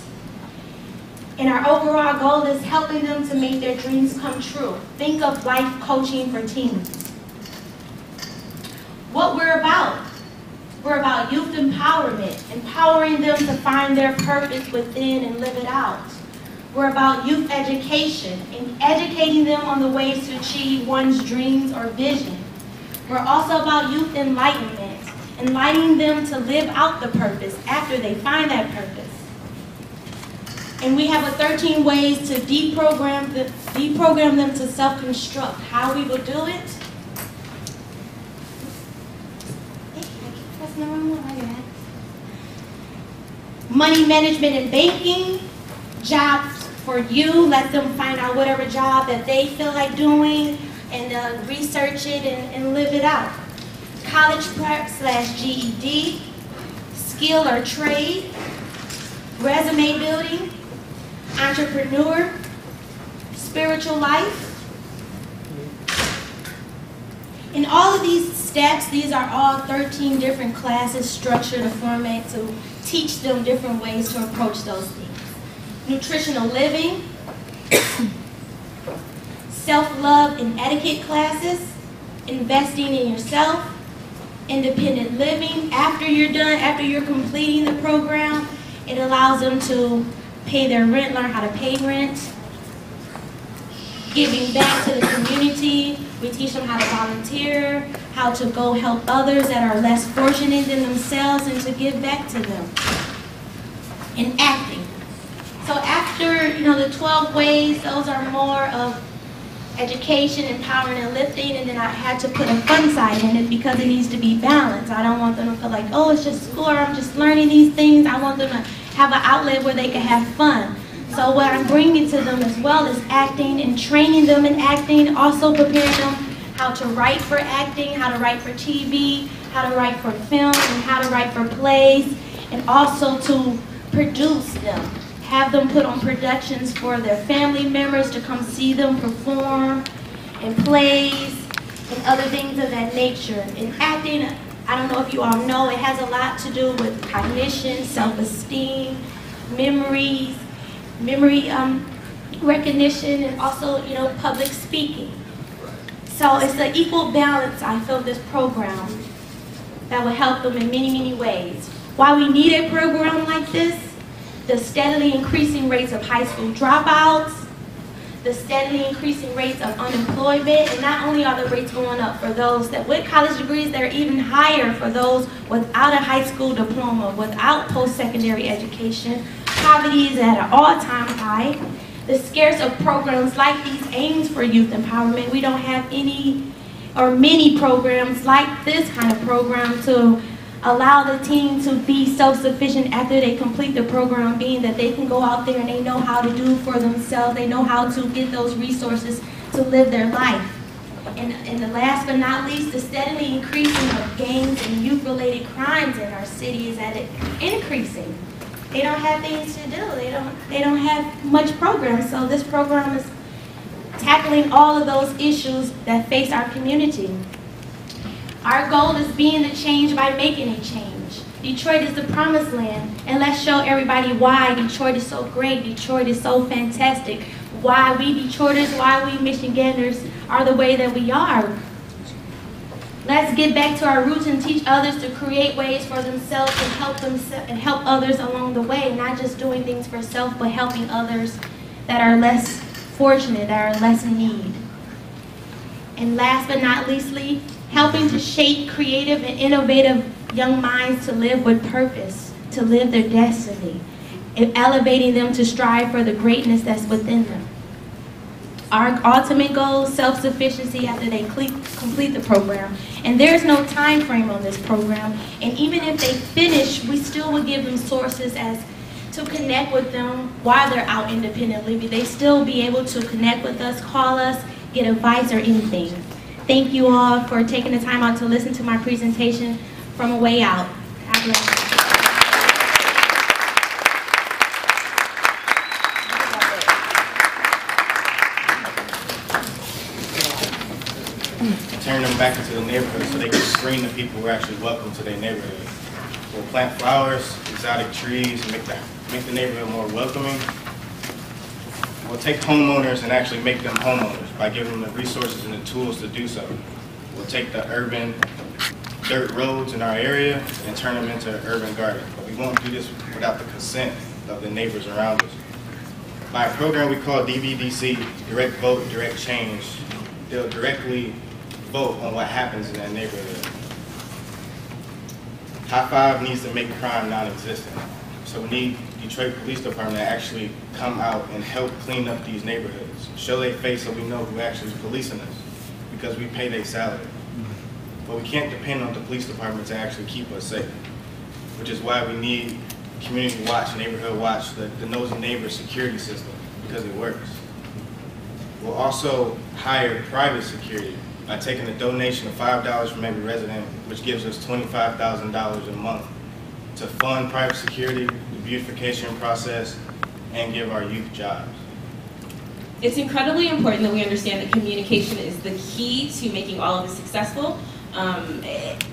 And our overall goal is helping them to make their dreams come true. Think of life coaching for teens. What we're about youth empowerment, empowering them to find their purpose within and live it out. We're about youth education and educating them on the ways to achieve one's dreams or vision. We're also about youth enlightenment, enlightening them to live out the purpose after they find that purpose. And we have 13 ways to deprogram them to self-construct. How we will do it? Money management and banking, jobs for you. Let them find out whatever job that they feel like doing and research it and live it out. College prep / GED, skill or trade, resume building, entrepreneur, spiritual life. In all of these steps, these are all 13 different classes structured a format to teach them different ways to approach those things. Nutritional living, self-love and etiquette classes, investing in yourself, independent living. After you're done, after you're completing the program, it allows them to pay their rent, learn how to pay rent, giving back to the community. We teach them how to volunteer, how to go help others that are less fortunate than themselves and to give back to them. And acting. So after, the 12 ways, those are more of education, empowering, and lifting, and then I had to put a fun side in it because it needs to be balanced. I don't want them to feel like, oh, it's just school, or I'm just learning these things. I want them to have an outlet where they can have fun. So what I'm bringing to them as well is acting and training them in acting, also preparing them how to write for acting, how to write for TV, how to write for film, and how to write for plays, and also to produce them. Have them put on productions for their family members to come see them perform, and plays, and other things of that nature. In acting, I don't know if you all know, it has a lot to do with cognition, self-esteem, memory recognition, and also, public speaking. So it's an equal balance, I feel, this program that will help them in many, many ways. Why we need a program like this? The steadily increasing rates of high school dropouts, the steadily increasing rates of unemployment, and not only are the rates going up for those that with college degrees, they're even higher for those without a high school diploma, without post-secondary education. Poverty is at an all-time high. The scarce of programs like these aims for youth empowerment. We don't have any or many programs like this kind of program to allow the teen to be self-sufficient after they complete the program, being that they can go out there and they know how to do for themselves, they know how to get those resources to live their life. And the last but not least, the steadily increasing of gangs and youth-related crimes in our city is at it increasing. They don't have things to do. They don't have much program. So this program is tackling all of those issues that face our community. Our goal is being the change by making a change. Detroit is the promised land, and let's show everybody why Detroit is so great, Detroit is so fantastic, why we Detroiters, why we Michiganders are the way that we are. Let's get back to our roots and teach others to create ways for themselves and help others along the way, not just doing things for self, but helping others that are less fortunate, that are less in need. And last but not leastly, helping to shape creative and innovative young minds to live with purpose, to live their destiny, and elevating them to strive for the greatness that's within them. Our ultimate goal is self-sufficiency after they complete the program. And there's no time frame on this program. And even if they finish, we still will give them sources as to connect with them while they're out independent living. They still be able to connect with us, call us, get advice or anything. Thank you all for taking the time out to listen to my presentation from a way out. God bless you. Turn them back into the neighborhood so they can screen the people who are actually welcome to their neighborhood. We'll plant flowers, exotic trees, and make the neighborhood more welcoming. We'll take homeowners and actually make them homeowners by giving them the resources and the tools to do so. We'll take the urban dirt roads in our area and turn them into urban gardens. But we won't do this without the consent of the neighbors around us. By a program we call DVDC, Direct Vote, Direct Change, they'll directly vote on what happens in that neighborhood. High Five needs to make crime non-existent. So we need Detroit Police Department to actually come out and help clean up these neighborhoods. Show their face so we know who actually is policing us, because we pay their salary. But we can't depend on the police department to actually keep us safe, which is why we need community watch, neighborhood watch, the nosy neighbor security system, because it works. We'll also hire private security by taking a donation of $5 from every resident, which gives us $25,000 a month to fund private security, the beautification process, and give our youth jobs. It's incredibly important that we understand that communication is the key to making all of this successful.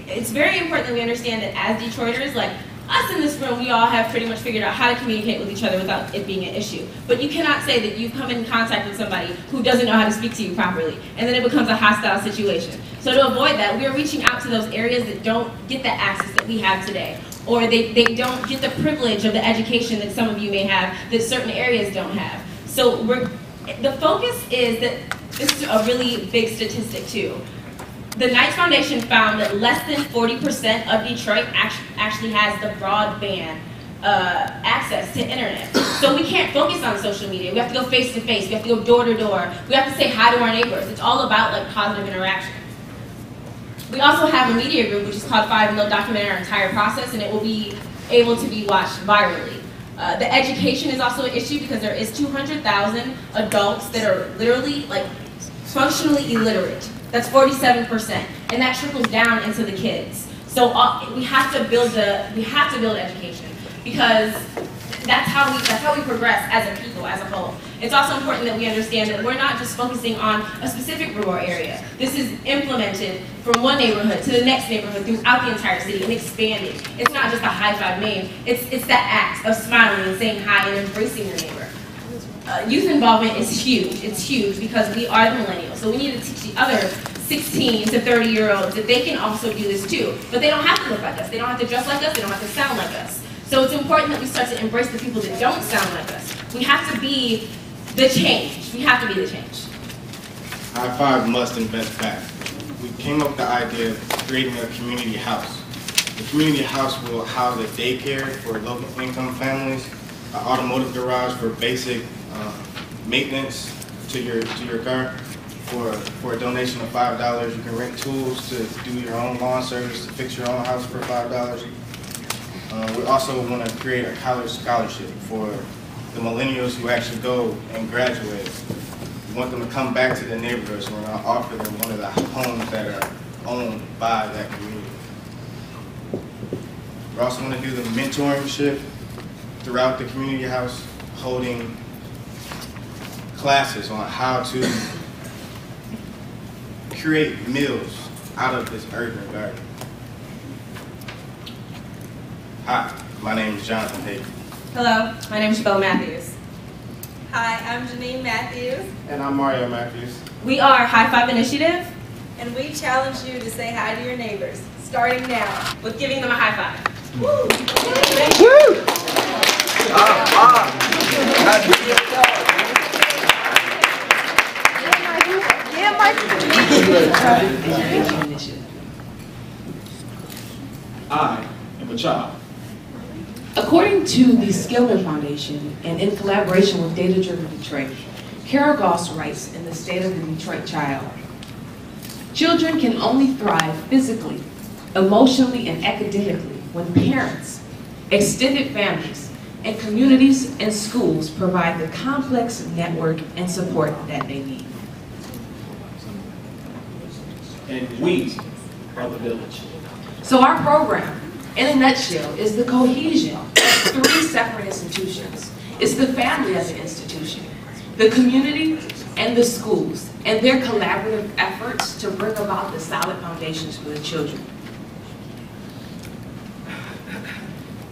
It's very important that we understand that as Detroiters, like us in this room, we all have pretty much figured out how to communicate with each other without it being an issue. But you cannot say that you've come in contact with somebody who doesn't know how to speak to you properly, and then it becomes a hostile situation. So to avoid that, we are reaching out to those areas that don't get the access that we have today, or they don't get the privilege of the education that some of you may have that certain areas don't have. So the focus is that, this is a really big statistic too. The Knights Foundation found that less than 40% of Detroit actually has the broadband access to internet. So we can't focus on social media. We have to go face to face. We have to go door to door. We have to say hi to our neighbors. It's all about like positive interaction. We also have a media group which is called 5 and they'll document our entire process and it will be able to be watched virally. The education is also an issue because there is 200,000 adults that are literally like functionally illiterate. That's 47%, and that trickles down into the kids. So we have to build education because that's how we progress as a people, as a whole. It's also important that we understand that we're not just focusing on a specific rural area. This is implemented from one neighborhood to the next neighborhood throughout the entire city and expanding. It's not just a high five name. It's that act of smiling and saying hi and embracing your neighbor. Youth involvement is huge. It's huge because we are the millennials. So we need to teach the other 16 to 30-year-olds that they can also do this too. But they don't have to look like us. They don't have to dress like us. They don't have to sound like us. So it's important that we start to embrace the people that don't sound like us. We have to be the change. We have to be the change. High Five must invest back. We came up with the idea of creating a community house. The community house will house a daycare for low-income families, an automotive garage for basic maintenance to your car. For a donation of $5, you can rent tools to do your own lawn service, to fix your own house for $5. We also want to create a college scholarship for the millennials who actually go and graduate. We want them to come back to their neighborhoods. We're going to offer them one of the homes that are owned by that community. We also want to do the mentorship throughout the community house, holding classes on how to create meals out of this urban garden. Hi, my name is Jonathan Hayden. Hello, my name is Bo Matthews. Hi, I'm Janine Matthews. And I'm Mario Matthews. We are High Five Initiative. And we challenge you to say hi to your neighbors, starting now. With giving them a high five. Woo! Thank you. I am a child. According to the Skillman Foundation, and in collaboration with Data Driven Detroit, Carol Goss writes in The State of the Detroit Child, children can only thrive physically, emotionally, and academically when parents, extended families, and communities and schools provide the complex network and support that they need. And we are the village. So our program, in a nutshell, is the cohesion of 3 separate institutions. It's the family of the institution, the community, and the schools, and their collaborative efforts to bring about the solid foundations for the children.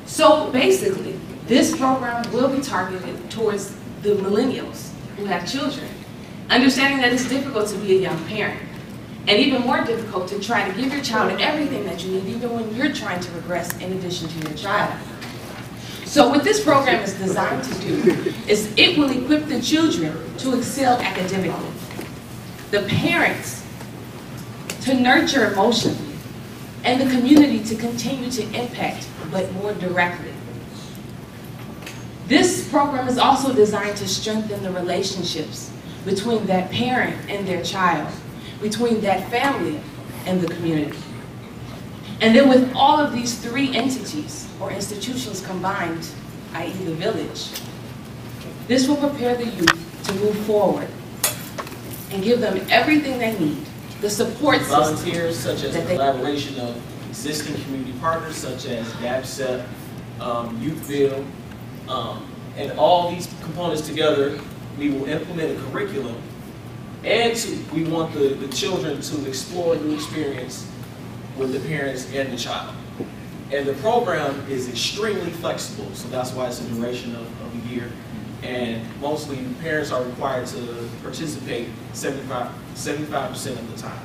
So basically, this program will be targeted towards the millennials who have children, understanding that it's difficult to be a young parent, and even more difficult to try to give your child everything that you need, even when you're trying to regress in addition to your child. So what this program is designed to do is it will equip the children to excel academically, the parents to nurture emotionally, and the community to continue to impact, but more directly. This program is also designed to strengthen the relationships between that parent and their child, between that family and the community. And then with all of these 3 entities or institutions combined, i.e. the village, this will prepare the youth to move forward and give them everything they need, the support system. Volunteers such as the collaboration of existing community partners such as GABSEP, Youthville, and all these components together, we will implement a curriculum. And we want the children to explore new experience with the parents and the child. And the program is extremely flexible, so that's why it's a duration of a year. And mostly parents are required to participate 75% of the time.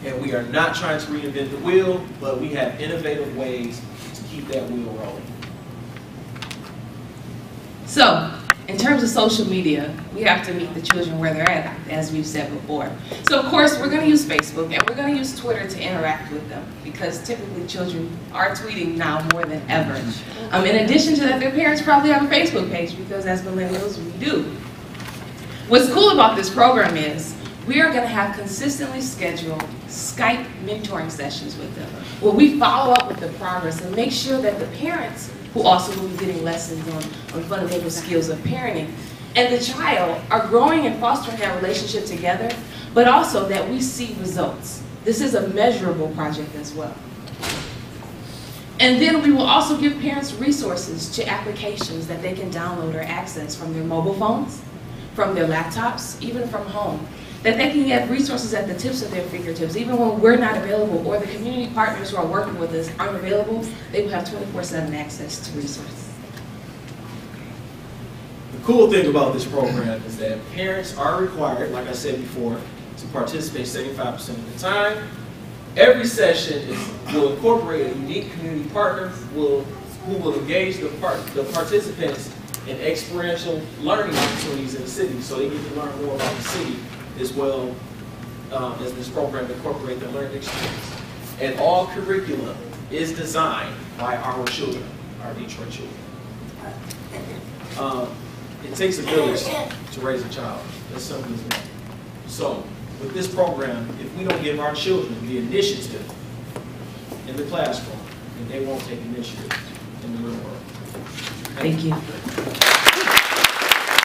And we are not trying to reinvent the wheel, but we have innovative ways to keep that wheel rolling. So, in terms of social media, we have to meet the children where they're at, as we've said before. So of course, we're going to use Facebook and we're going to use Twitter to interact with them, because typically children are tweeting now more than ever. In addition to that, their parents probably have a Facebook page, because as millennials, we do. What's cool about this program is we are going to have consistently scheduled Skype mentoring sessions with them, where we follow up with the progress and make sure that the parents, who also will be getting lessons on fundamental skills of parenting, and the child are growing and fostering that relationship together, but also that we see results. This is a measurable project as well. And then we will also give parents resources to applications that they can download or access from their mobile phones, from their laptops, even from home, that they can get resources at the tips of their fingertips. Even when we're not available or the community partners who are working with us aren't available, they will have 24/7 access to resources. The cool thing about this program is that parents are required, like I said before, to participate 75% of the time. Every session will incorporate a unique community partner who will engage the participants in experiential learning opportunities in the city, so they get to learn more about the city as well as this program to incorporate their learning experience. And all curriculum is designed by our children, our Detroit children. It takes a village to raise a child. That's simple as that. So, with this program, if we don't give our children the initiative in the classroom, then they won't take initiative in the real world. Thank you.